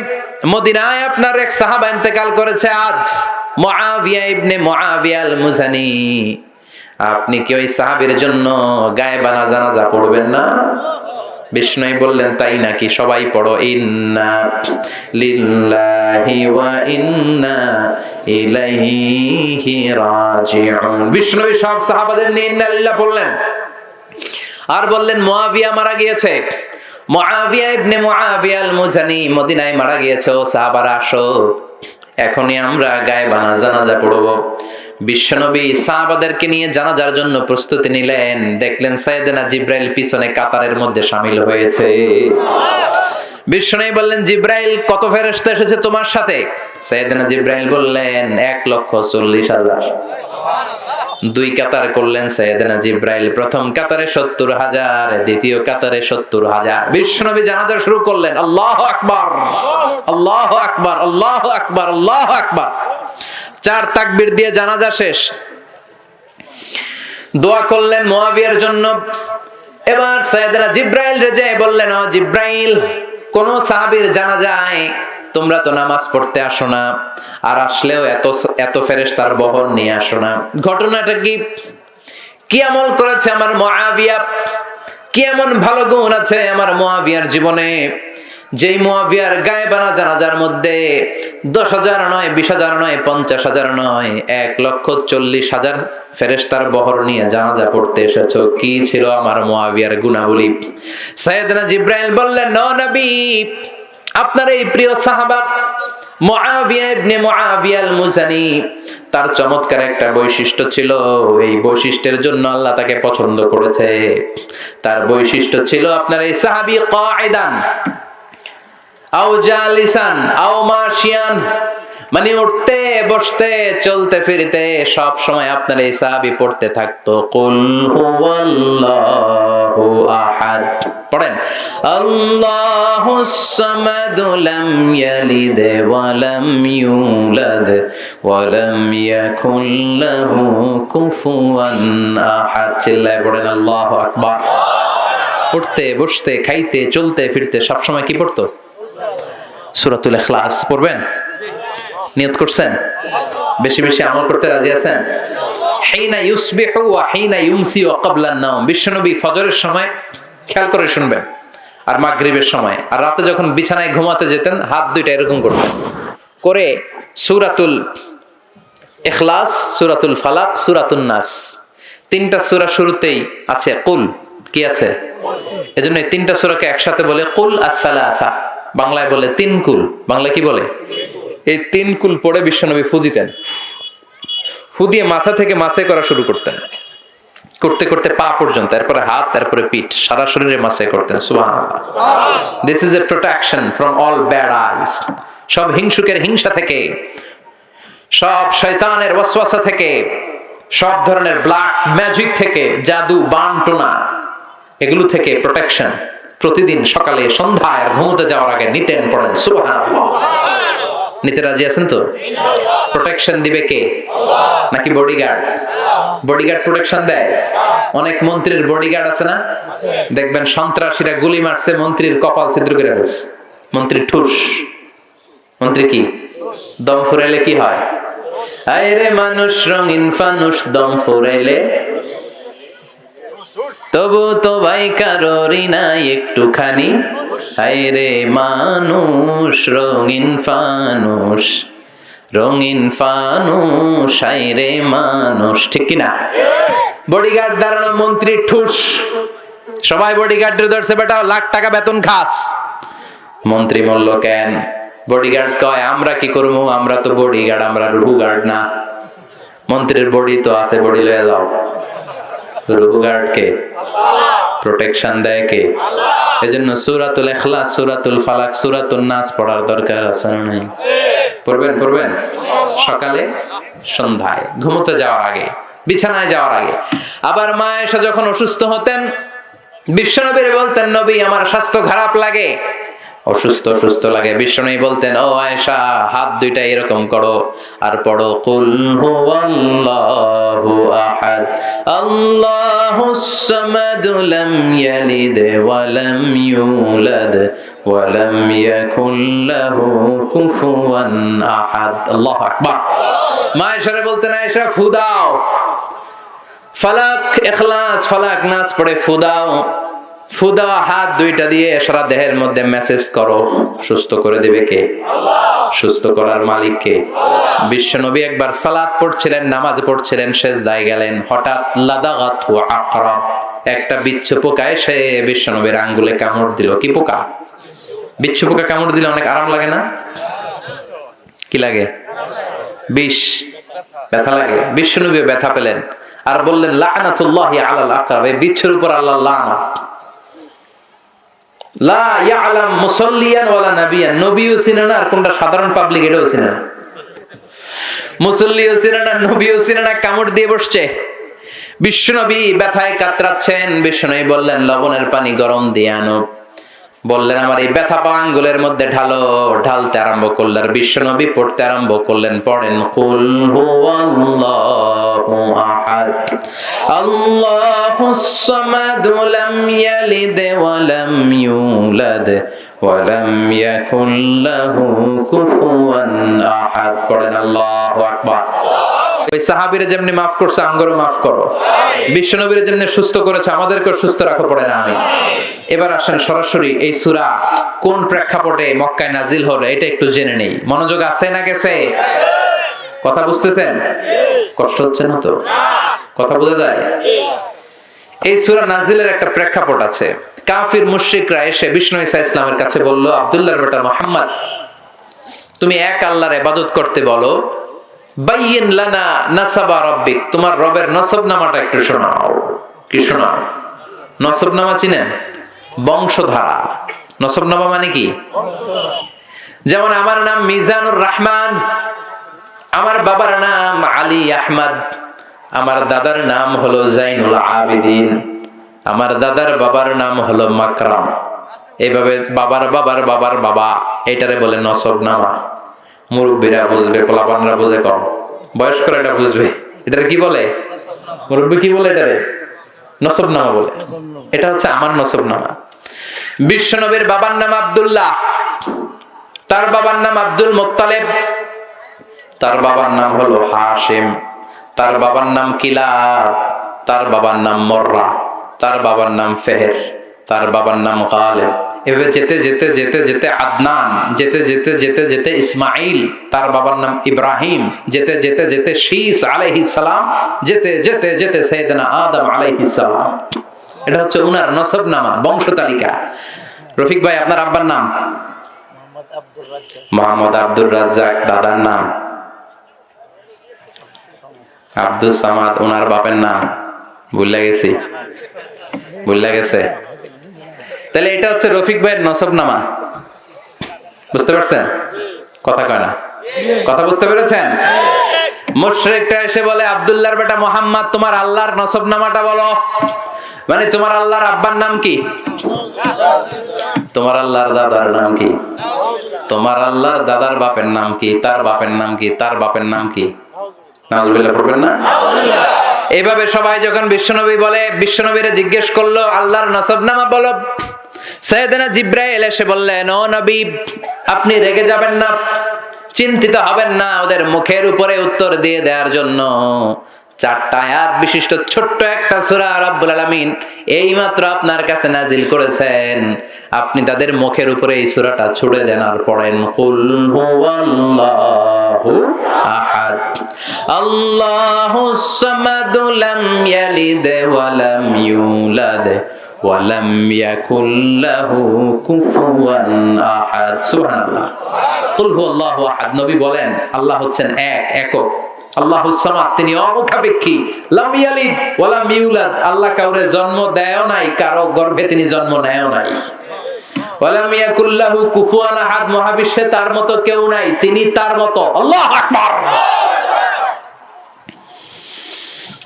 মদিনায় আপনার এক সাহাবা ইন্তেকাল করেছে আজ, মুআবিয়া ইবনে মুআবিয়া আল মুজানি। আপনি কি ওই সাহাবীর জন্য গায়েবানা জানাজা পড়বেন না? বিষ্ণু বললেন তাই নাকি, সবাই পড়ো ইন্না লিল্লাহি ওয়া ইন্না ইলাইহি রাজিউন। বিষ্ণু সব সাহাবাদের নিয়ে ইন্না লিল্লাহ বললেন আর বললেন মুআবিয়া মারা গিয়েছে, মুআবিয়া ইবনে মুআবিয়া আল মুজানি মদিনায় মারা গিয়েছে। ও সাহাবারা আসো, এখনই আমরা গায়েবানা জানাজা পড়ব। বিশ্বনবী সাহাবাদেরকে নিয়ে জানাজার জন্য প্রস্তুতি নিলেন, দেখলেন সাইয়েদনা জিব্রাইল পিছনে কাতারের মধ্যে শামিল হয়েছে। বিশ্বনবী বললেন জিব্রাইল কত ফেরেশতা এসেছে তোমার সাথে? সাইয়েদনা জিব্রাইল বললেন 1,40,000। দুই কাতার করলেন সাইয়েদনা জিব্রাইল, প্রথম কাতারে 70,000, দ্বিতীয় কাতারে 70,000। বিশ্বনবী জানাজা শুরু করলেন, আল্লাহু আকবার আল্লাহু আকবার আল্লাহু আকবার আল্লাহু আকবার। 4 তাকবীর দিয়ে জানাজা শেষ। দোয়া করলেন মুআবিয়ার জন্য। এবার সাইয়েদনা জিব্রাইল রেজে বললেন, ও জিব্রাইল, কোন সাহাবীর জানাজায় তোমরা তো নামাজ পড়তে আসো না, আর আসলেও এত ফেরেশতার বহর নিয়ে আসো না। ঘটনাটা কি আমল করেছে আমার মুআবিয়া? কি এমন ভালো গুণ আছে আমার মুআবিয়ার জীবনে, যেই মুআবিয়ার গায়েবানা জানাজার মধ্যে 10,000 নয়, 20,000 নয়, 50,000 নয়, 1,40,000 ফেরেশতার বহর নিয়ে জানাজা পড়তে এসেছো? কি ছিল আমার মুআবিয়ার গুণাবলী? সাইয়েদনা জিব্রাইল বললেন, ও নবী, আপনার এই প্রিয় সাহাবা মুআবিয়া ইবনে মুআবিয়া আল মুজানি, তার চমৎকার একটা বৈশিষ্ট্য ছিল। এই বৈশিষ্ট্যের জন্য আল্লাহ তাকে পছন্দ করেছে। তার বৈশিষ্ট্য ছিল আপনার এই সাহাবী কাঈদান আও জালিসান আও মাশিয়ান, মানে উঠতে বসতে চলতে ফিরতে সব সময় আপনার এই সাহাবী পড়তে থাকতো কুল হুয়াল্লাহু আহাদ। পড়েন, আল্লাহুস সামাদ লাম ইয়ালিদ ওয়া লাম ইউলাদ ওয়া লাম ইয়াকুল লাহু কুফুয়ান আহাদ। চিল্লায়ে পড়েন আল্লাহু আকবার। উঠতে বসতে খাইতে চলতে ফিরতে সব সময় কি পড়তো? সূরাতুল ইখলাস পড়বেন? নিয়ত করছেন? বেশি বেশি আমল করতে রাজি আছেন? হিনা ইউসবিহু ওয়া হিনা ইউমসি ওয়া ক্বাবলা আন-নাওম। বিশ্বনবী ফজরের সময়, খেয়াল করে শুনবেন, আর মাগরিবের সময়, আর রাতে যখন বিছানায় ঘুমাতে যেতেন হাত দুইটা এরকম করতেন, করে সূরাতুল ইখলাস, সূরাতুল ফালাক, সূরাতুন নাস, 3টা সূরা শুরুতেই আছে কুল। কি আছে? এজন্য এই 3টা সূরাকে একসাথে বলে কুল আস-সালাসা, বাংলায় বলে 3 কুল। বাংলা কি বলে? এই 3 কুল পড়ে বিশ্বনবী ফু দিতেন। ফু দিয়ে মাথা থেকে মাসে করা শুরু করতেন, করতে করতে পা পর্যন্ত, এরপরে হাত, তারপরে পিঠ, সারা শরীরে মাসে করতেন। সুবহানাল্লাহ। This is a protection from all bad eyes. সব হিংসুকের হিংসা থেকে, সব শয়তানের ওয়াসওয়াসা থেকে, সব ধরনের ব্ল্যাক ম্যাজিক থেকে, জাদু বানটোনা, এগুলো থেকে প্রোটেকশন প্রতিদিন সকালে সন্ধ্যায় আর ঘুমোতে যাওয়ার আগে নিতেন। পড়েন সুবহানাল্লাহ। নিতে রাজি আছেন তো? প্রোটেকশন দিবে কে? নাকি বডিগার্ড? বডিগার্ড প্রোটেকশন দেয়। অনেক মন্ত্রীর বডিগার্ড আছে না? দেখবেন সন্ত্রাসীরা গুলি মারছে, মন্ত্রীর কপাল ছিদ্র করে ফেলছে। মন্ত্রী ঠুস। মন্ত্রী কি? দম ফুরাইলে কি হয়? আরে মানুষ রঙিন ফানুষ, দম ফুরাইলে তবু তো ভাই কারোরই নাই একটুখানি। আরে মানুষ রঙিন ফানুষ, রঙিন ফানুষ, আরে মানুষ। ঠিক কিনা? বডিগার্ড দাঁড়ানো, মন্ত্রী ঠুস। সবাই বডিগার্ডের ধরছে, বেটা লাখ টাকা বেতন খাস। মন্ত্রী বলল কেন? বডিগার্ড কয়, আমরা কি করবো, আমরা তো বডিগার্ড, আমরা রুহু গার্ড না। মন্ত্রীর বডি তো আছে, বডি লয়ে যাও। রুহু গার্ড কে? প্রোটেকশন দেয় কে? এজন্য সূরাতুল ইখলাস, সূরাতুল ফালাক, সূরাতুন নাস পড়ার দরকার আছে না নাই? পড়বেন, পড়বেন সকালে সন্ধ্যায়, ঘুমোতে যাওয়ার আগে, বিছানায় যাওয়ার আগে। আবার মা আয়েশা যখন অসুস্থ হতেন, বিশ্বনবীর বলতেন, নবী আমার স্বাস্থ্য খারাপ লাগে, অসুস্থ অসুস্থ লাগে। বিশ্বনবী বলতেন, ও আয়েশা হাত দুইটা এরকম করো আর পড়ো কুল হুয়াল্লাহু আহাদ আল্লাহুস সামাদ লাম ইয়ালিদ ওয়া লাম ইউলাদ ওয়া লাম ইয়াকুল লাহু কুফুয়ান আহাদ। আল্লাহু আকবার। মা আয়েশারে বলতেন, আয়েশা ফু দাও, ফালাক ইখলাস ফালাক নাস পড়ে ফু দাও। ফুদা হাত দুইটা দিয়ে সারা দেহের মধ্যে মেসেজ করো, সুস্থ করে দেবে কে? সুস্থ করার মালিক কে? বিশ্বনবী একবার সালাত পড়ছিলেন, নামাজ পড়ছিলেন, সেজদায় গেলেন, হঠাৎ লাদাগাতহু আকরাব, একটা বিচ্ছু পোকা এসে বিশ্বনবীর আঙ্গুলে কামড় দিল। কি পোকা? বিচ্ছু পোকা কামড় দিলে অনেক আরাম লাগে না? কি লাগে? বিষ, ব্যথা লাগে। বিশ্বনবী ব্যথা পেলেন আর বললেন লাআনাতুল্লাহি আলাল আকরাব, এই বিচ্ছুর উপর আল্লাহর লানত। লা ইয়ালাম মুসাল্লিয়ান ওয়ালা নাবিয়ান, নবীও চিনে না আর কোনটা সাধারণ পাবলিক এটাও চিনে না, মুসল্লিও চিনে না, নবীও চিনে না, কামড় দিয়ে বসছে। বিশ্বনবী ব্যথায় কাতরাচ্ছেন। বিশ্বনবী বললেন লবণের পানি গরম দিয়ে আনো। বললেন আমার এই ব্যথা পাওয়া আঙ্গুলের মধ্যে ঢালো। ঢালতে আরম্ভ করলেন। বিশ্বনবী পড়তে আরম্ভ করলেন। পড়েন কুল হুয়াল্লাহু আহাদ আল্লাহুস সামাদ লাম ইয়ালিদ ওয়া লাম ইউলাদ ওয়া লাম ইয়াকুল লাহু কুফুয়ান আহাদ। পড়েন আল্লাহু আকবার। ওই সাহাবীরা যেমনি মাফ করছে আমগরও মাফ করো। বিশ্বনবীরা যেমনি সুস্থ করেছে আমাদেরকেও সুস্থ রাখো। পড়েন আমিন। এবার আসেন সরাসরি এই সূরা কোন প্রেক্ষাপটে মক্কায় নাজিল হলো এটা একটু জেনে নেই। মনোযোগ আছে না গেছে? কথা বুঝতেছেন? কষ্ট হচ্ছে না তো? কথা বোঝা যায়? এই সূরা নাজিলের একটা প্রেক্ষাপট আছে। কাফির মুশরিকরা এসে বিষ্ণু ঈসা ইসলামের কাছে বলল, আব্দুল্লাহর বেটা মুহাম্মদ, তুমি এক আল্লাহর ইবাদত করতে বলো, বাইয়িন লানা নাসাবা রাব্বিক, তোমার রবের নসবনামাটা একটু শোনাও। কি শোনাও? নসবনামা চিনেন? বংশধারা। নসবনামা মানে কি? যেমন আমার নাম মিজানুর রহমান, আমার বাবার নাম আলী আহমদ, আমার দাদার নাম হলো জাইনুল আবেদিন, আমার দাদার বাবার নাম হলো মাকরাম। এইভাবে বাবার বাবার বাবার বাবা, এটারে বলে নসবনামা। মুরব্বীরা বুঝবে, পোলাপানরা বুঝে কম, বয়স্করা এটা বুঝবে। এটারে কি বলে? মুরব্বী কি বলে? এটারে নসবনামা বলে। এটা হচ্ছে আমার নসবনামা। বিশ্বনবীর বাবার নাম আব্দুল্লাহ, তার বাবার নাম আব্দুল মুত্তালিব, তার বাবার নাম হলো হাশিম, তার বাবার নাম কিলাব, তার বাবার নাম মররা, তার বাবার নাম ফেহের, তার বাবার নাম গালিব। এভাবে যেতে যেতে যেতে যেতে আদনান, যেতে যেতে যেতে যেতে ইসমাইল, তার বাবার নাম ইব্রাহিম, যেতে যেতে যেতে শীস আলাইহিস সালাম, যেতে যেতে যেতে সাইয়েদনা আদম আলাইহিস সালাম। এটা হচ্ছে উনার নসবনামা, বংশ তালিকা। রফিক ভাই আপনার আব্বার নাম? মোহাম্মদ আব্দুর রাজ্জাক। দাদার নাম আব্দুল সামাদ। ওনার বাপের নাম ভুলে গেছি, ভুলে গেছে। তাহলে এটা হচ্ছে রফিক ভাইয়ের নসবনামা। বুঝতে পারছেন? কথা কয় না? কথা বুঝতে পেরেছেন? মুশরিকরা এসে বলে আব্দুল্লাহর বেটা মুহাম্মদ, তোমার আল্লাহর নসবনামাটা বলো। মানে তোমার আল্লাহর আব্বার নাম কি? তোমার আল্লাহর দাদার নাম কি? তোমার আল্লাহর দাদার বাপের নাম কি? তার বাপের নাম কি? তার বাপের নাম কি? নাউজুবিল্লাহ পড়বেন না? এইভাবে সবাই যখন বিশ্বনবী বলে, বিশ্বনবীরে জিজ্ঞেস করলো আল্লাহর নসবনামা বলো। সাইয়েদনা জিবরাইল এসে বললেন, ও নবী, আপনি রেগে যাবেন না, চিন্তিত হবেন না। ওদের মুখের উপরে উত্তর দিয়ে দেওয়ার জন্য 4টা আয়াত বিশিষ্ট ছোট্ট একটা সূরা রব্বুল আলামিন এইমাত্র আপনার কাছে নাজিল করেছেন। আপনি তাদের মুখের উপরে এই সূরাটা ছুড়ে দেন আর পড়েন কুল হুয়াল্লাহু আহাদ আল্লাহুস সামাদ লাম ইয়ালিদ ওয়া লাম ইউলাদ ওয়া লাম ইয়াকুল লাহু কুফুয়ান আহাদ। সুবহানাল্লাহ। কুল হুয়াল্লাহু আহাদ। নবী বলেন আল্লাহ হচ্ছেন এক, একক। আল্লাহুস সামাদ, তিনি অমুখাপেক্ষী। লাম ইয়ালিদ ওয়া লাম ইউলাদ, আল্লাহ কাউরে জন্ম দেয়ও নাই, কারো গর্ভে তিনি জন্ম নেয়ও নাই। ওয়া লাম ইয়াকুল লাহু কুফুয়ান আহাদ, মহাবিশ্বে তার মতো কেউ নাই, তিনি তার মতো। আল্লাহু আকবার।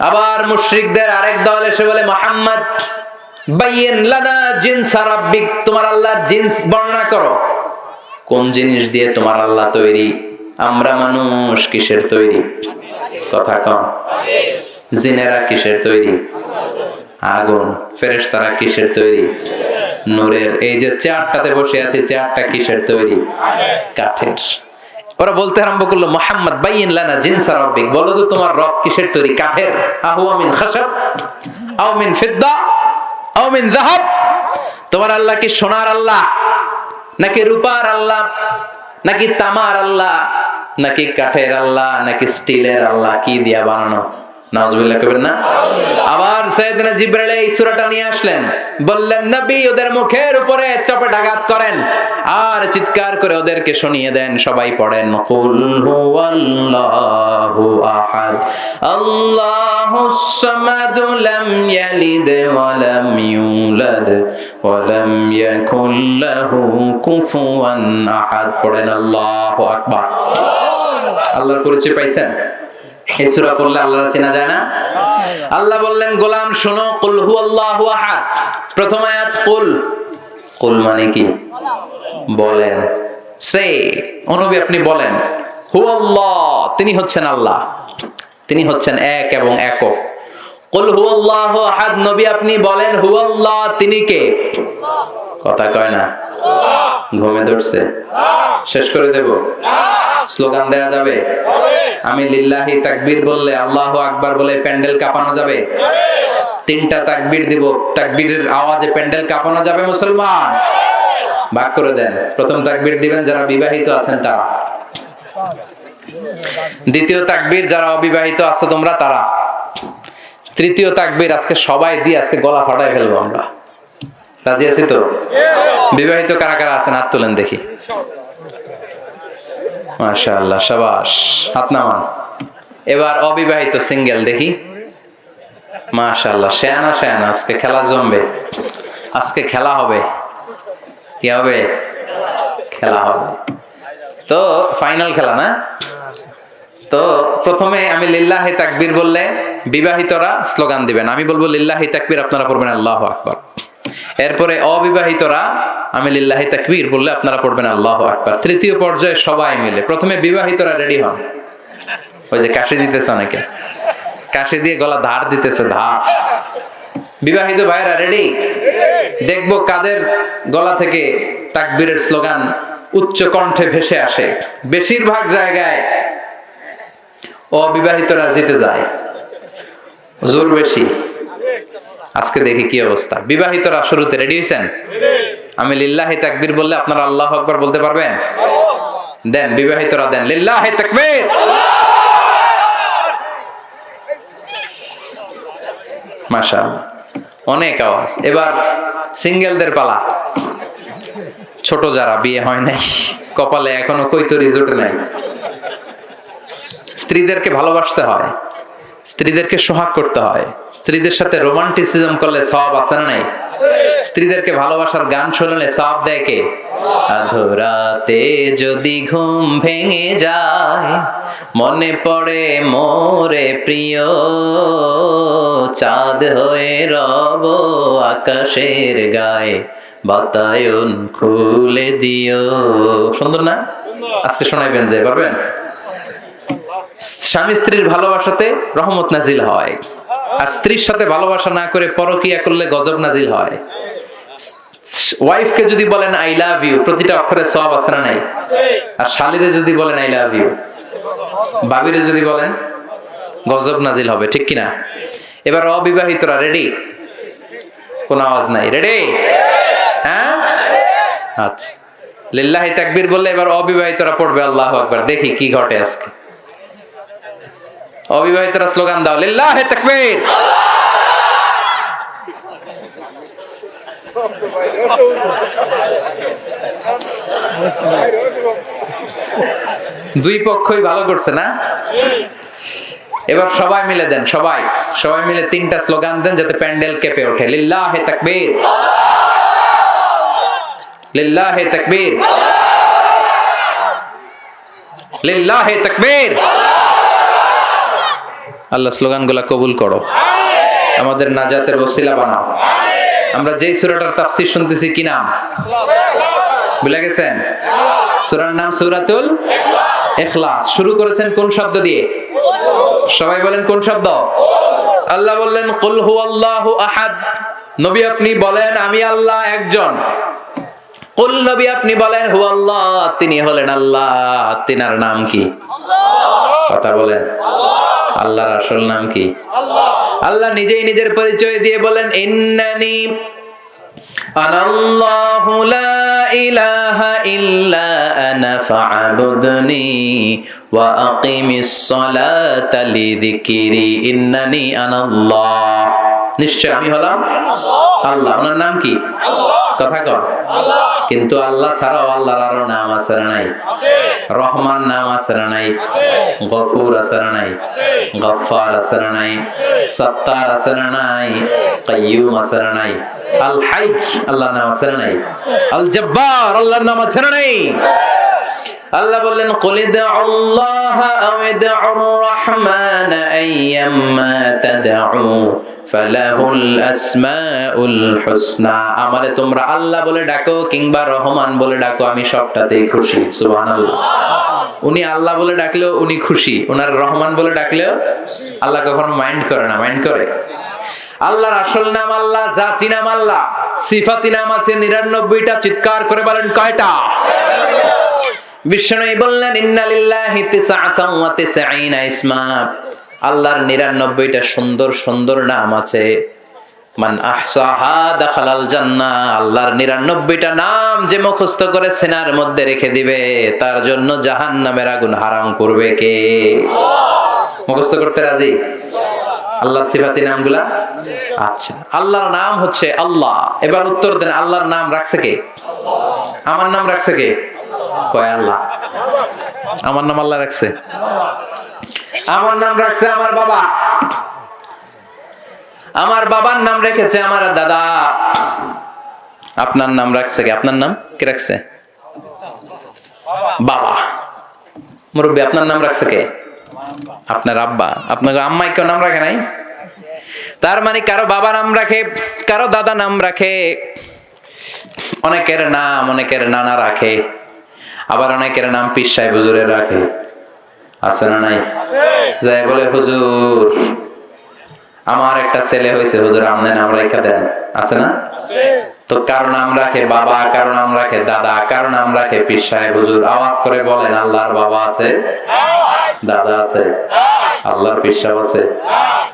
আবার মুশরিকদের আরেক দল এসে বলে মুহাম্মদ, বাইয়িন লানা জিনস রাব্বিক, তোমার আল্লাহর জিনস বর্ণনা করো। কোন জিনিস দিয়ে তোমার আল্লাহ তৈরি? আমরা মানুষ কিসের তৈরি? কথা কম। জিনেরা কিসের তৈরি? আগুন। ফেরেশতারা কিসের তৈরি? নূরের। এই যে চেয়ারটাতে বসে আছে, চেয়ারটা কিসের তৈরি? কাঠের। ওরা বলতে আরম্ভ করলো মুহাম্মদ বাইয়িন লানা জিনস রাব্বিক, বলো তো তোমার রব কিসের তৈরি? কাঠের। আহুয়া মিন খাশাব আও মিন ফিদ্দা আও মিন যাহাব তোমার আল্লাহ কি সোনার আল্লাহ, নাকি রূপার আল্লাহ, নাকি তামার আল্লাহ, নাকি কাঠের আল্লাহ, নাকি স্টিলের আল্লাহ? কি দিয়া বানানো? নাউজুবিল্লাহ কইবেন না? আবার সাইয়েদনা জিবরাইল এই সূরাটা নিয়ে আসলেন, বললেন নবী ওদের মুখের উপরে চপেট আঘাত করেন আর চিৎকার করে ওদেরকে শুনিয়ে দেন। সবাই পড়েন, কুল হুয়াল্লাহু আহাদ আল্লাহুস সামাদ লাম ইয়ালিদ ওয়া লাম ইউলাদ ওয়া লাম ইয়াকুল লাহু কুফুয়ান আহাদ। পড়েন আল্লাহু আকবার। আল্লাহর পরিচয় পাইছেন? এই সূরা পড়লে আল্লাহর চেনা যায় না? আল্লাহ বললেন, গোলাম শোনো, কুল হুয়াল্লাহু আহাদ। প্রথম আয়াত কুল। কুল মানে কি? বলেন। সে ও নবী আপনি বলেন, হুয়াল্লাহ তিনি হচ্ছেন আল্লাহ, তিনি হচ্ছেন এক এবং একক। কুল হুয়াল্লাহু আহাদ নবী আপনি বলেন, হুয়াল্লাহ তিনি কে? কথা কয় না। ঘুমে ধরছে? শেষ করে দেব? স্লোগান দেয়া যাবে? আমি লিল্লাহি তাকবীর বললে, আল্লাহু আকবার বলে প্যান্ডেল কাঁপানো যাবে? তিনটা তাকবীর দিব, তাকবীরের আওয়াজে প্যান্ডেল কাঁপানো যাবে মুসলমান? ভাগ করে দেন। প্রথম তাকবীর দিবেন যারা বিবাহিত আছেন তারা, দ্বিতীয় তাকবীর যারা অবিবাহিত আছো তোমরা তারা, তৃতীয় তাকবীর আজকে সবাই দিয়ে আজকে গলা ফাটায় ফেলবো আমরা। রাজি আছি তো? বিবাহিত কারা কারা আছেন হাত তোলেন দেখি। মাশাআল্লাহ, শাবাশ, হাত নামান। এবার অবিবাহিত সিঙ্গেল দেখি। মাশাআল্লাহ, শেয়ানা শেয়ানা। আজকে খেলা জমবে, আজকে খেলা হবে। কি হবে? খেলা হবে। তো ফাইনাল খেলা না? তো প্রথমে আমি লিল্লাহি তাকবীর বললে বিবাহিতরা স্লোগান দিবেন, আমি বলবো লিল্লাহি তাকবীর, আপনারা পড়বেন আল্লাহু আকবার। এরপরে অবিবাহিতরা আমি লিল্লাহি তাকবীর বললে আপনারা পড়বেন আল্লাহু আকবার। তৃতীয় পর্যায়ে সবাই মিলে। প্রথমে বিবাহিতরা রেডি হন। ওই যে কাশি দিতেছে অনেকে, কাশি দিয়ে গলা ধার দিতেছে, ধার। বিবাহিত ভাইরা রেডি? দেখবো কাদের গলা থেকে তাকবীরের স্লোগান উচ্চ কণ্ঠে ভেসে আসে। বেশিরভাগ জায়গায় অবিবাহিতরা জিতে যায়, জোর বেশি। আজকে দেখি কি অবস্থা। বিবাহিতরা শুরুতে রেডি হয়েছেন? আমি লিল্লাহি তাকবীর বললে আপনারা আল্লাহু আকবার বলতে পারবেন? দেন, বিবাহিতরা দেন লিল্লাহি তাকবীর। মাশাআল্লাহ, অনেক আওয়াজ। এবার সিঙ্গেলদের পালা। ছোট যারা বিয়ে হয় নাই, কপালে এখনো কৈতরি জোটে নাই। স্ত্রীদেরকে ভালোবাসতে হয়, স্ত্রীদেরকে সোহাগ করতে হয়, স্ত্রীদের সাথে রোমান্টিসিজম করলে সওয়াব আছে না নাই? স্ত্রীদেরকে ভালোবাসার গান শুনলে সওয়াব দেয় কে? আধরাতে যদি ঘুম ভেঙে যায়, মনে পড়ে মোরে প্রিয়, চাঁদ হয়ে রব আকাশের গায়ে, বাতায়ন খুলে দিও। সুন্দর না? আজকে শোনাইবেন, যে পারবেন? স্বামী স্ত্রীর ভালোবাসাতে রহমত নাজিল হয়, আর স্ত্রীর সাথে ভালোবাসা না করে পরকিয়া করলে গজব নাজিল হয়। ওয়াইফকে যদি বলেন আই লাভ ইউ, প্রতিটা অক্ষরে সওয়াব আছে না নাই? আর শালীরে যদি বলেন আই লাভ ইউ, ভাবিরে যদি বলেন, গজব নাজিল হবে, ঠিক কিনা? এবার অবিবাহিতরা রেডি? কোন আওয়াজ নাই, রেডি? হ্যাঁ, আচ্ছা। লিল্লাহি তাকবীর বললে এবার অবিবাহিতরা পড়বে আল্লাহু আকবার। দেখি কি ঘটে আজকে। অবিবাহিতরা স্লোগান দাও, লিল্লাহি তাকবীর। দুই পক্ষই ভালো করছে না? এবার সবাই মিলে দেন, সবাই সবাই মিলে তিনটা স্লোগান দেন যাতে প্যান্ডেল কেঁপে ওঠে। লিল্লাহি তাকবীর, লিল্লাহি তাকবীর, লিল্লাহি তাকবীর। আল্লাহ স্লোগানগুলো কবুল করো, আমাদের নাজাতের ওসিলা বানাও। আমরা যেই সূরাটার তাফসীর শুনতেছি কি নাম ভুলে গেছেন? সূরার নাম সূরাতুল ইখলাস। শুরু করেছেন কোন শব্দ দিয়ে? সবাই বলেন কোন শব্দ? আল্লাহ বললেন কুল হুয়াল্লাহু আহাদ। নবী আপনি বলেন আমি আল্লাহ একজন। কুল নবী আপনি বলেন হুয়াল্লাহ, তিনি হলেন আল্লাহ। তিনার নাম কি? কথা বলেন। আল্লাহর আসল নাম কি? আল্লাহ নিজেই নিজের পরিচয় দিয়ে বলেন ইন্নানি আনাল্লাহু লা ইলাহা ইল্লা আনা ফা'বুদনি ওয়া আকিমিস সালাতা লিযিকরি ইন্নানি আনাল্লাহ। নিশ্চয় আমি হলাম আল্লাহ। ওনার নাম কি? কথা কর। কিন্তু আল্লাহ ছাড়াও আল্লাহর আরো নাম আছে না নাই? রহমান নাম আছে না নাই? গফুর আছে না নাই? গফফার আছে না নাই? সত্তার আছে না নাই? কাইয়ুম আছে না নাই? আল হাই আল্লাহর নাম আছে না নাই? আল জব্বার আল্লাহর নাম আছে না নাই? আল্লাহ বললেন কুলিদুল্লাহ আও ইদউর রহমান আইয়াম্মা তাদউ ফালাহুল আসমাউল হুসনা। আমারে তোমরা আল্লাহ বলে ডাকো কিংবা রহমান বলে ডাকো, আমি সবটাতেই খুশি। সুবহানাল্লাহ। উনি আল্লাহ বলে ডাকলেও উনি খুশি, ওনার রহমান বলে ডাকলেও আল্লাহ কখনো মাইন্ড করে না। মাইন্ড করে? আল্লাহর আসল নাম আল্লাহ, জাতি নাম আল্লাহ, সিফাতি নাম আছে 99টা। চিৎকার করে বলেন কয়টা? বিষ্ণু বললেন ইন্না লিল্লাহি তিসআতান ওয়া তিসঈনা ইসমা। আল্লাহর 99টা সুন্দর সুন্দর নাম আছে। মান আহসাহা দাখালাল জান্নাহ। আল্লাহর 99টা নাম যে মুখস্থ করে সিনার মধ্যে রেখে দিবে তার জন্য জাহান্নামের আগুন হারাম করবে কে? মুখস্থ করতে রাজি? আল্লাহর সিফাতি নামগুলা? আচ্ছা, আল্লাহর নাম হচ্ছে আল্লাহ। এবার উত্তর দেন, আল্লাহর নাম রাখছে কে? আমার নাম রাখছে কে? কয় আল্লাহ। আমার নাম আল্লাহ রাখছে? আমার নাম রাখছে আমার বাবা। আমার বাবার নাম রেখেছে আমার দাদা। আপনার নাম রাখছে কে? আপনার নাম কে রাখছে? বাবা। মুরব্বী, আপনার নাম রাখছে কে? আপনার আব্বা। আপনার আম্মাই কেউ নাম রাখে নাই? তার মানে কারো বাবা নাম রাখে, কারো দাদা নাম রাখে, অনেকের নাম অনেকের নানা রাখে, আবার অনেকের নাম পীর সাহেব হুজুরের রাখে। আছে না নাই? যাই বলে হুজুর আমার একটা ছেলে হয়েছে, হুজুর আপনি নাম রাখা দেন। আছে না? তো কারো নাম রাখে বাবা, কারো নাম রাখে দাদা, কারো নাম রাখে পীর সাহেব হুজুর। আওয়াজ করে বলেন, আল্লাহর বাবা আছে? দাদা আছে? আল্লাহর পীর সাহেব আছে?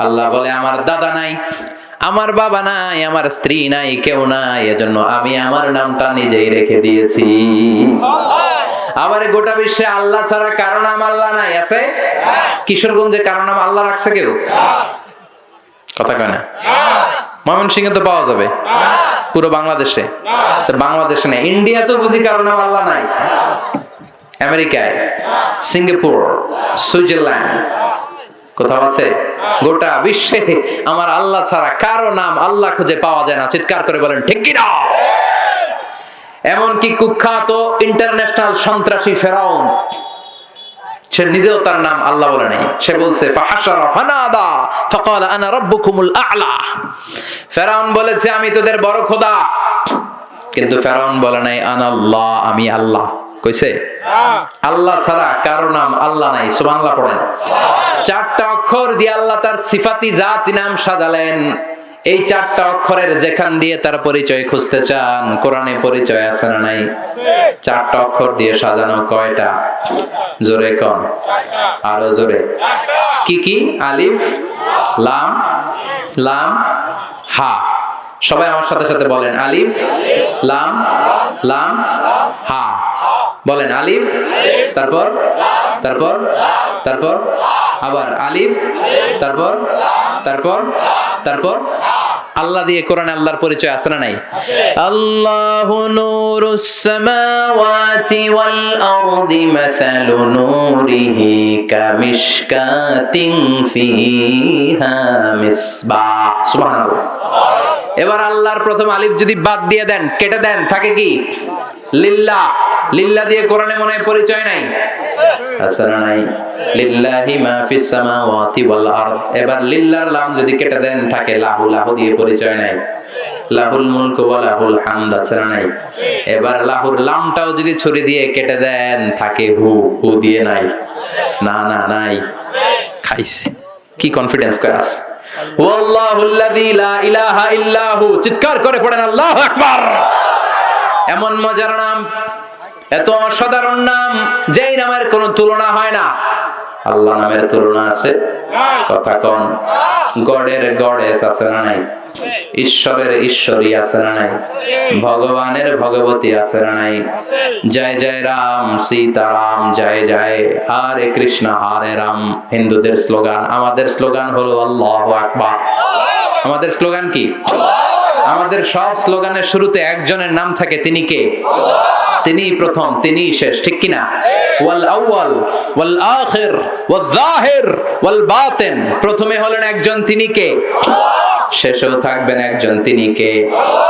আল্লাহ বলে আমার দাদা নাই, আমার বাবা নাই, আমার স্ত্রী নাই, কেউ নাই, এজন্য আমি আমার নামটা নিজেই রেখে দিয়েছি। আবার গোটা বিশ্বে আল্লাহ ছাড়া কারো নাম আল্লাহ নাই। আছে? কিশোরগঞ্জে কারো নাম আল্লাহ রাখছে কেউ? কথা কয় না? ময়মনসিংহে তো পাওয়া যাবে, পুরো বাংলাদেশে? আচ্ছা, বাংলাদেশে নেই, ইন্ডিয়া তো বুঝি কারো নাম আল্লাহ নাই? আমেরিকায়, সিঙ্গাপুর, সুইজারল্যান্ড কোথাও আছে? গোটা বিশ্বে আমার আল্লাহ ছাড়া কারো নাম আল্লাহ খুঁজে পাওয়া যায় না। চিৎকার করে বলেন ঠিক কি না? এমনকি কুখ্যাত ইন্টারন্যাশনাল সন্ত্রাসী ফেরাউন, সে নিজেও তার নাম আল্লাহ বলে নাই। সে বলছে ফাহাশারা ফানাদা ফাকালা আনা রাব্বুকুমুল আ'লা। ফেরাউন বলেছে আমি তোদের বড় খোদা, কিন্তু ফেরাউন বলে নাই আনাল্লাহ, আমি আল্লাহ। কইছে আল্লাহ ছাড়া কারো নাম আল্লাহ নাই। সুবহানাল্লাহ পড়েন। 4টা অক্ষর দিয়ে আল্লাহ তার সিফাতি জাতি নাম সাজালেন। এই 4টা অক্ষরের যেখান দিয়ে তার পরিচয় খুঁজতে চান, কোরআনে পরিচয় আছে না নাই? 4টা অক্ষর দিয়ে সাজানো কয়টা? জোরে কোন? আরো জোরে। কি কি? আলিফ, লাম, লাম, হা। সবাই আমার সাথে সাথে বলেন আলিফ, লাম, লাম, হা। বলেন আলিফ, তারপর তারপর তারপর আবার আলিফ, তারপর তারপর তারপর আল্লাহ দিয়ে কোরআনে আল্লাহর পরিচয় আছে না নাই? আল্লাহু নূরুস সামাওয়াতি ওয়াল আরদি মাসালু নূরিহি কামিশকাতিন ফিহা মিসবাহ। সুবহানাল্লাহ। এবার আল্লাহর প্রথম আলিফ যদি বাদ দিয়ে দেন, কেটে দেন, থাকে কি? লিল্লাহ। লিল্লাহ দিয়ে কোরআনে মনে হয় পরিচয় নাই? আছে না নাই? লিল্লাহি মা ফিস সামাওয়াতি ওয়াল আরদ। এবার লিল্লাহর লাম যদি কেটে দেন, থাকে লাহু। লাহু দিয়ে পরিচয় নাই? লাহুল মুলকু ওয়া লাহুল হামদ। আছে না নাই? এবার লাহুর লামটাও যদি ছুরি দিয়ে কেটে দেন, থাকে হু। হু দিয়ে নাই? না না নাই। খাইছে। কি কনফিডেন্স করে আছে? ওয়াল্লাহুল্লাযী লা ইলাহা ইল্লাহু। চিৎকার করে পড়েন আল্লাহু আকবার। এমন মজার নাম, এত অসাধারণ নাম, যেই নামের কোনো তুলনা হয় না। আল্লাহ নামের তুলনা আছে? কথা কন। গডের গডেস আছে না নাই? ঈশ্বরের ঈশ্বরী আছে না নাই? ভগবানের ভগবতী আছে না নাই? জয় জয় রাম সীতারাম, জয় জয় হরে কৃষ্ণ হরে রাম হিন্দুদের স্লোগান। আমাদের স্লোগান হলো আল্লাহু আকবার। আমাদের স্লোগান কি? আমাদের সব স্লোগানের শুরুতে একজনের নাম থাকে, তিনি কে? তিনি প্রথম, তিনি শেষ, ঠিক কিনা? ওয়াল আউয়াল ওয়াল আখির ওয়াল যাহির ওয়াল বাতিন। প্রথমে হলেন একজন, তিনি কে? শেষেও থাকবেন একজন, তিনি কে?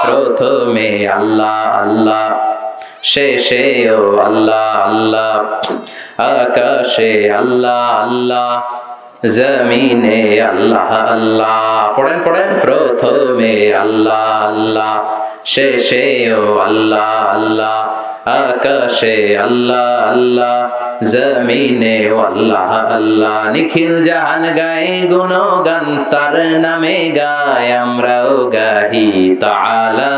প্রথমে আল্লাহ আল্লাহ, শেষেও আল্লাহ আল্লাহ, আকাশে আল্লাহ আল্লাহ, জমিনে আল্লাহ আল্লাহ। পড়েন পড়েন। প্রথমে আল্লাহ আল্লাহ, শেষেও আল্লাহ আল্লাহ, আকাশে আল্লাহ আল্লাহ, জমিনে আল্লাহ আল্লাহ। নিখিল জাহান গায়ে গুণগান, তার নামে গায় আমরাও গাহি তাআলা,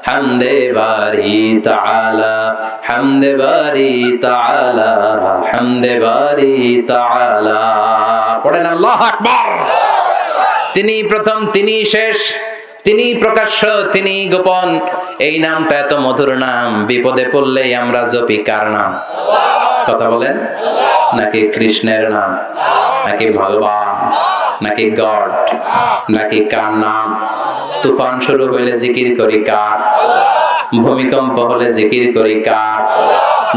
হামদে বারি তাআলা, হামদে বারি তাআলা, হামদে বারি তাআলা। পড়েন আল্লাহু আকবার। তিনি প্রথম, তিনি শেষ, তিনি প্রকাশ্য, তিনি গোপন। এই নামটা এত মধুর নাম, বিপদে পড়লেই আমরা জপি কার নাম? কথা বলেন। নাকি কৃষ্ণের নাম, নাকি ভগবান, নাকি গড, নাকি কার নাম? তুফান শুরু হইলে জিকির করি কার? ভূমিকম্প হলে জিকির করি কার?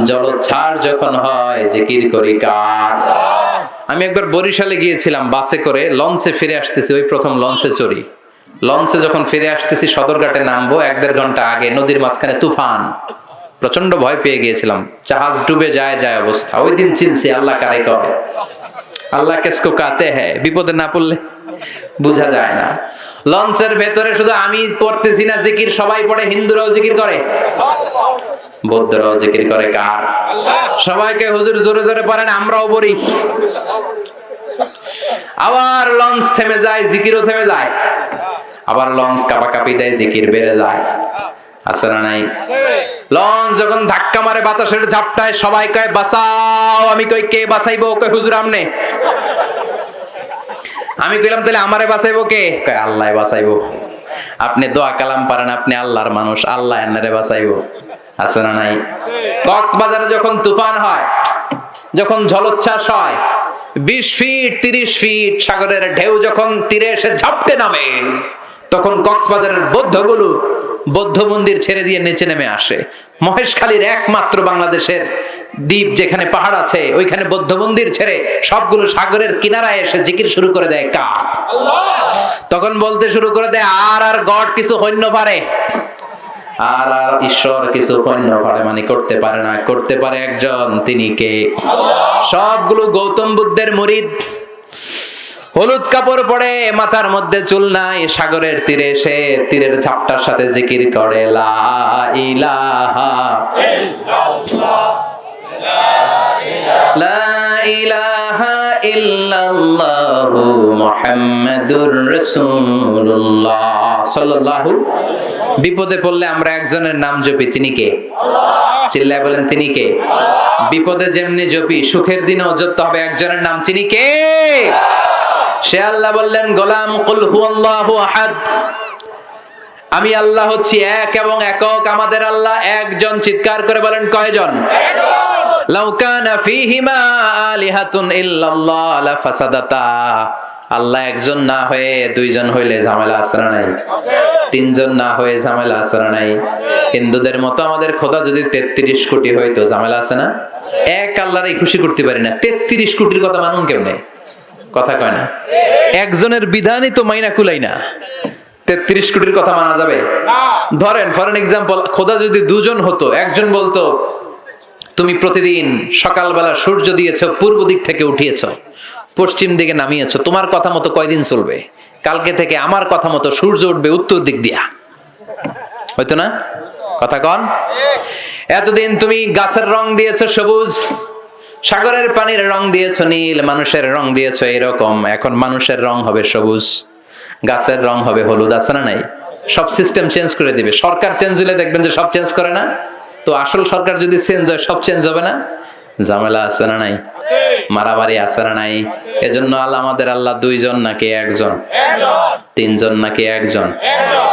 জলোচ্ছ্বাস যখন হয় জিকির করি কার? আমি একবার বরিশালে গিয়েছিলাম বাসে করে, লঞ্চে ফিরে আসতেছি, ওই প্রথম লঞ্চে চড়ি। লঞ্চে যখন ফিরে আসতেছি, সদরঘাটে নামবো, 1-1.5 ঘন্টা আগে নদীর মাঝখানে তুফান। প্রচন্ড ভয় পেয়ে গিয়েছিলাম, জাহাজ ডুবে যায় যায় অবস্থা। ওই দিন চিনছি আল্লাহ কারে কয়, আল্লাহ কেসকো কাতে হ্যায়। বিপদে না পড়লে বুঝা যায় না। লঞ্চের ভেতরে শুধু আমি পড়তেছি না জিকির, সবাই পড়ে। হিন্দুরাও জিকির করে, বৌদ্ধরাও জিকির করে কার? সবাইকে হুজুর জোরে জোরে পড়েন, আমরাও পড়ি। আবার লঞ্চ থেমে যায়, জিকিরও থেমে যায়। আবার লঞ্চ কাঁপাকাঁপি দেয়, জিকির বেড়ে যায়। আছে না নাই? লঞ্চ যখন ধাক্কা মারে বাতাসের ঝাপটায়, সবাই কয় বাঁচাও। আমি কই কে বাঁচাইবো? কয় হুজুর আমনে। আমি কইলাম তাহলে আমারে বাঁচাইবো কে? কয় আল্লাহ বাঁচাইবো। আপনি দোয়া কালাম পারেন, আপনি আল্লাহর মানুষ, আল্লাহ এনারে বাঁচাইবো। আছে না নাই? কক্সবাজারে যখন তুফান হয়, যখন জলোচ্ছ্বাস হয়, 20 ফিট 30 ফিট সাগরের ঢেউ যখন তীরে এসে ঝাপটে নামে, তখন কক্সবাজারের বৌদ্ধগুলো বৌদ্ধ মন্দির ছেড়ে দিয়ে নিচে নেমে আসে। মহেশখালীর একমাত্র বাংলাদেশের দ্বীপ যেখানে পাহাড় আছে, ওইখানে বৌদ্ধ মন্দির ছেড়ে সবগুলো সাগরের কিনারায় এসে জিকির শুরু করে দেয় কার? তখন বলতে শুরু করে দেয় আর আর গড কিছু হইন্য পারে, আর আর ঈশ্বর কিছু হইন্য পারে, মানে করতে পারে না। করতে পারে একজন, তিনি কে? সবগুলো গৌতম বুদ্ধের মুরিদ। হলুদ কাপড় পরে, মাথার মধ্যে চুল নাই, সাগরের তীরে এসে তীরের ঝাপটার সাথে জিকির করে লা ইলাহা ইল্লাল্লাহ, লা ইলাহা ইল্লাল্লাহু মুহাম্মাদুর রাসূলুল্লাহ সাল্লাল্লাহু। বিপদে পড়লে আমরা একজনের নাম জপি, তিনি কে? চিল্লায় বলেন, তিনি কে? বিপদে যেমনি জপি, সুখের দিনেও জপতে হবে একজনের নাম, তিনি কে? সে আল্লাহ বললেন, গোলাম কুল হুয়াল্লাহু আহাদ, আমি আল্লাহ হচ্ছি এক এবং একক। আমাদের আল্লাহ একজন। চিৎকার করে বলেন, কয়জন? লাউ কানা ফীহিমা আলিহাতুন ইল্লাল্লাহ লাফাসাদাতা। আল্লাহ একজন না হয়ে 2 জন হইলে ঝামেলা আছে না নাই? 3 জন না হয়ে ঝামেলা আছে না নাই? হিন্দুদের মতো আমাদের খোদা যদি 33 কোটি হইতো, ঝামেলা আছে না? এক আল্লাহরই খুশি করতে পারি না, 33 কোটির কথা মানুন কেমনে? কথা কয় না। একজনের বিধানই তো মাইনা কুলাই না, 33 কোটির কথা মানা যাবে? ধরেন ফর এন এক্সাম্পল, খোদা যদি 2 জন হতো, একজন বলতো তুমি প্রতিদিন সকালবেলা সূর্য দিয়েছো, পূর্ব দিক থেকে উঠিয়েছো, পশ্চিম দিকে নামিয়েছো, তোমার কথা মতো কয়দিন চলবে? কালকে থেকে আমার কথা মতো সূর্য উঠবে উত্তর দিক দিয়া, হয়তো না? কথা কন। এতদিন তুমি গাছের রং দিয়েছো সবুজ, সাগরের পানির রং দিয়েছো নীল, মানুষের রং দিয়েছো এরকম। এখন মানুষের রং হবে সবুজ, গাছের রং হবে হলুদ। আছে না নাই? সব সিস্টেম চেঞ্জ করে দিবে। সরকার চেঞ্জ হলে দেখবেন যে সব চেঞ্জ করে না? তো আসল সরকার যদি চেঞ্জ হয়, সব চেঞ্জ হবে না? ঝামেলা আছে না নাই? মারামারি আছে না নাই? এজন্য আল্লাহ আমাদের আল্লাহ দুইজন নাকি একজন? তিনজন নাকি একজন?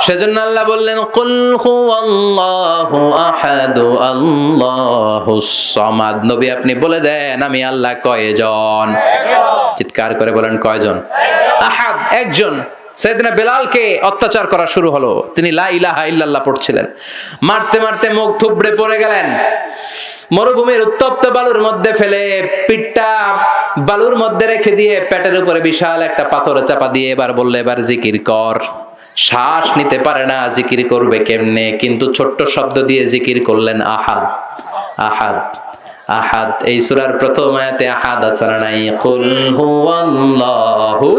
সেজন্য আল্লাহ বললেন কুল হুয়াল্লাহু আহাদ আল্লাহুস সামাদ। নবী আপনি বলে দেন আমি আল্লাহ কয়জন? চিৎকার করে বলেন কয়জন? আহাদ, একজন। সাইয়েদনা বেলালকে অত্যাচার করা শুরু হলো, তিনি লা ইলাহা ইল্লাল্লাহ পড়ছিলেন, মারতে মারতে মুখ থুবড়ে পড়ে গেলেন, মরুভূমির উত্তপ্ত বালুর মধ্যে ফেলে পিঠটা বালুর মধ্যে রেখে দিয়ে পেটের উপরে বিশাল একটা পাথর চাপা দিয়ে এবার বললে এবার জিকির কর। শ্বাস নিতে পারে না, জিকির করবে কেমনে? কিন্তু ছোট্ট শব্দ দিয়ে জিকির করলেন আহাদ আহাদ আহাদ। এই সূরার প্রথম আয়াতে আহাদ আছে না নাই? কুল হুয়াল্লাহু।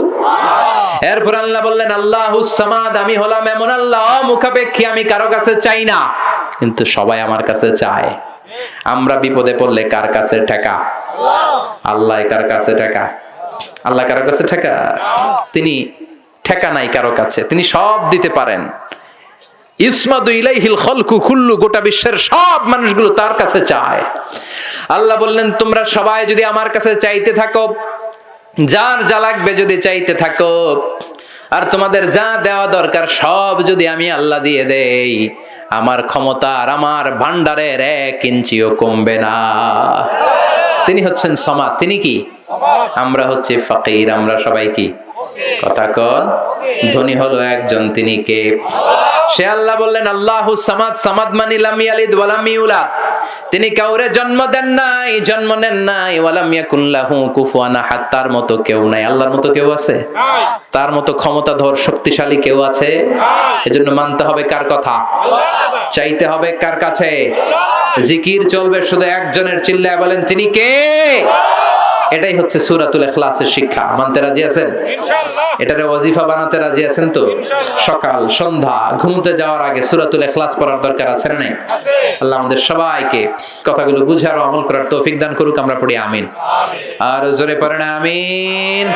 এরপর আল্লাহ বললেন আল্লাহুস সামাদ, আমি হলাম এমন আল্লাহ মুখাপেক্ষী, আমি কারো কাছে চাই না কিন্তু সবাই আমার কাছে চায়। আমরা বিপদে পড়লে কার কাছে ঠেকা? আল্লাহ। কার কাছে ঠেকা? আল্লাহ কারো কাছে ঠেকা? তিনি ঠেকা নাই কারো কাছে, তিনি সব দিতে পারেন। ইসমাদু ইলাইহিল খালকু কুল্লু, গোটা বিশ্বের সব মানুষগুলো তার কাছে চায়। আল্লাহ বললেন তোমরা সবাই যদি আমার কাছে চাইতে থাকো, যার যা লাগবে যদি চাইতে থাকো, আর তোমাদের যা দেওয়া দরকার সব যদি আমি আল্লাহ দিয়ে দেই, আমার ক্ষমতা আর আমার ভান্ডারের 1 ইঞ্চিও কমবে না। তিনি হচ্ছেন সামাদ। তিনি কি? আমরা হচ্ছে ফকির। আমরা সবাই কি? কথা কন। ধনী হলো একজন, তিনি কে? সে আল্লাহ বললেন আল্লাহুস সামাদ। সামাদ মানে লাম ইয়ালিদ ওয়া লাম ইউলাদ, তিনি কাউরে জন্ম দেন নাই, জন্ম নেন নাই। ওয়া লাম ইয়াকুল লাহু কুফুয়ান আহাদ, তার মতো কেউ নাই। আল্লাহর মতো কেউ আছে? তার মতো ক্ষমতাধর শক্তিশালী কেউ আছে? এজন্য মানতে হবে কার কথা? চাইতে হবে কার কাছে? জিকির চলবে শুধু একজনের। চিল্লায় বলেন তিনি কে? এটাই হচ্ছে সূরাতুল ইখলাসের শিক্ষা। মানতে রাজি আছেন? ইনশাআল্লাহ। এটারে ওয়াজিফা বানাতে রাজি আছেন তো? সকাল সন্ধ্যা ঘুমতে যাওয়ার আগে সূরাতুল ইখলাস পড়ার দরকার আছে না নাই? আছে। আল্লাহ আমাদের সবাইকে কথাগুলো বুঝার ও আমল করার তৌফিক দান করুক। আমরা পড়ি আমিন। আর জোরে পড়েন আমিন।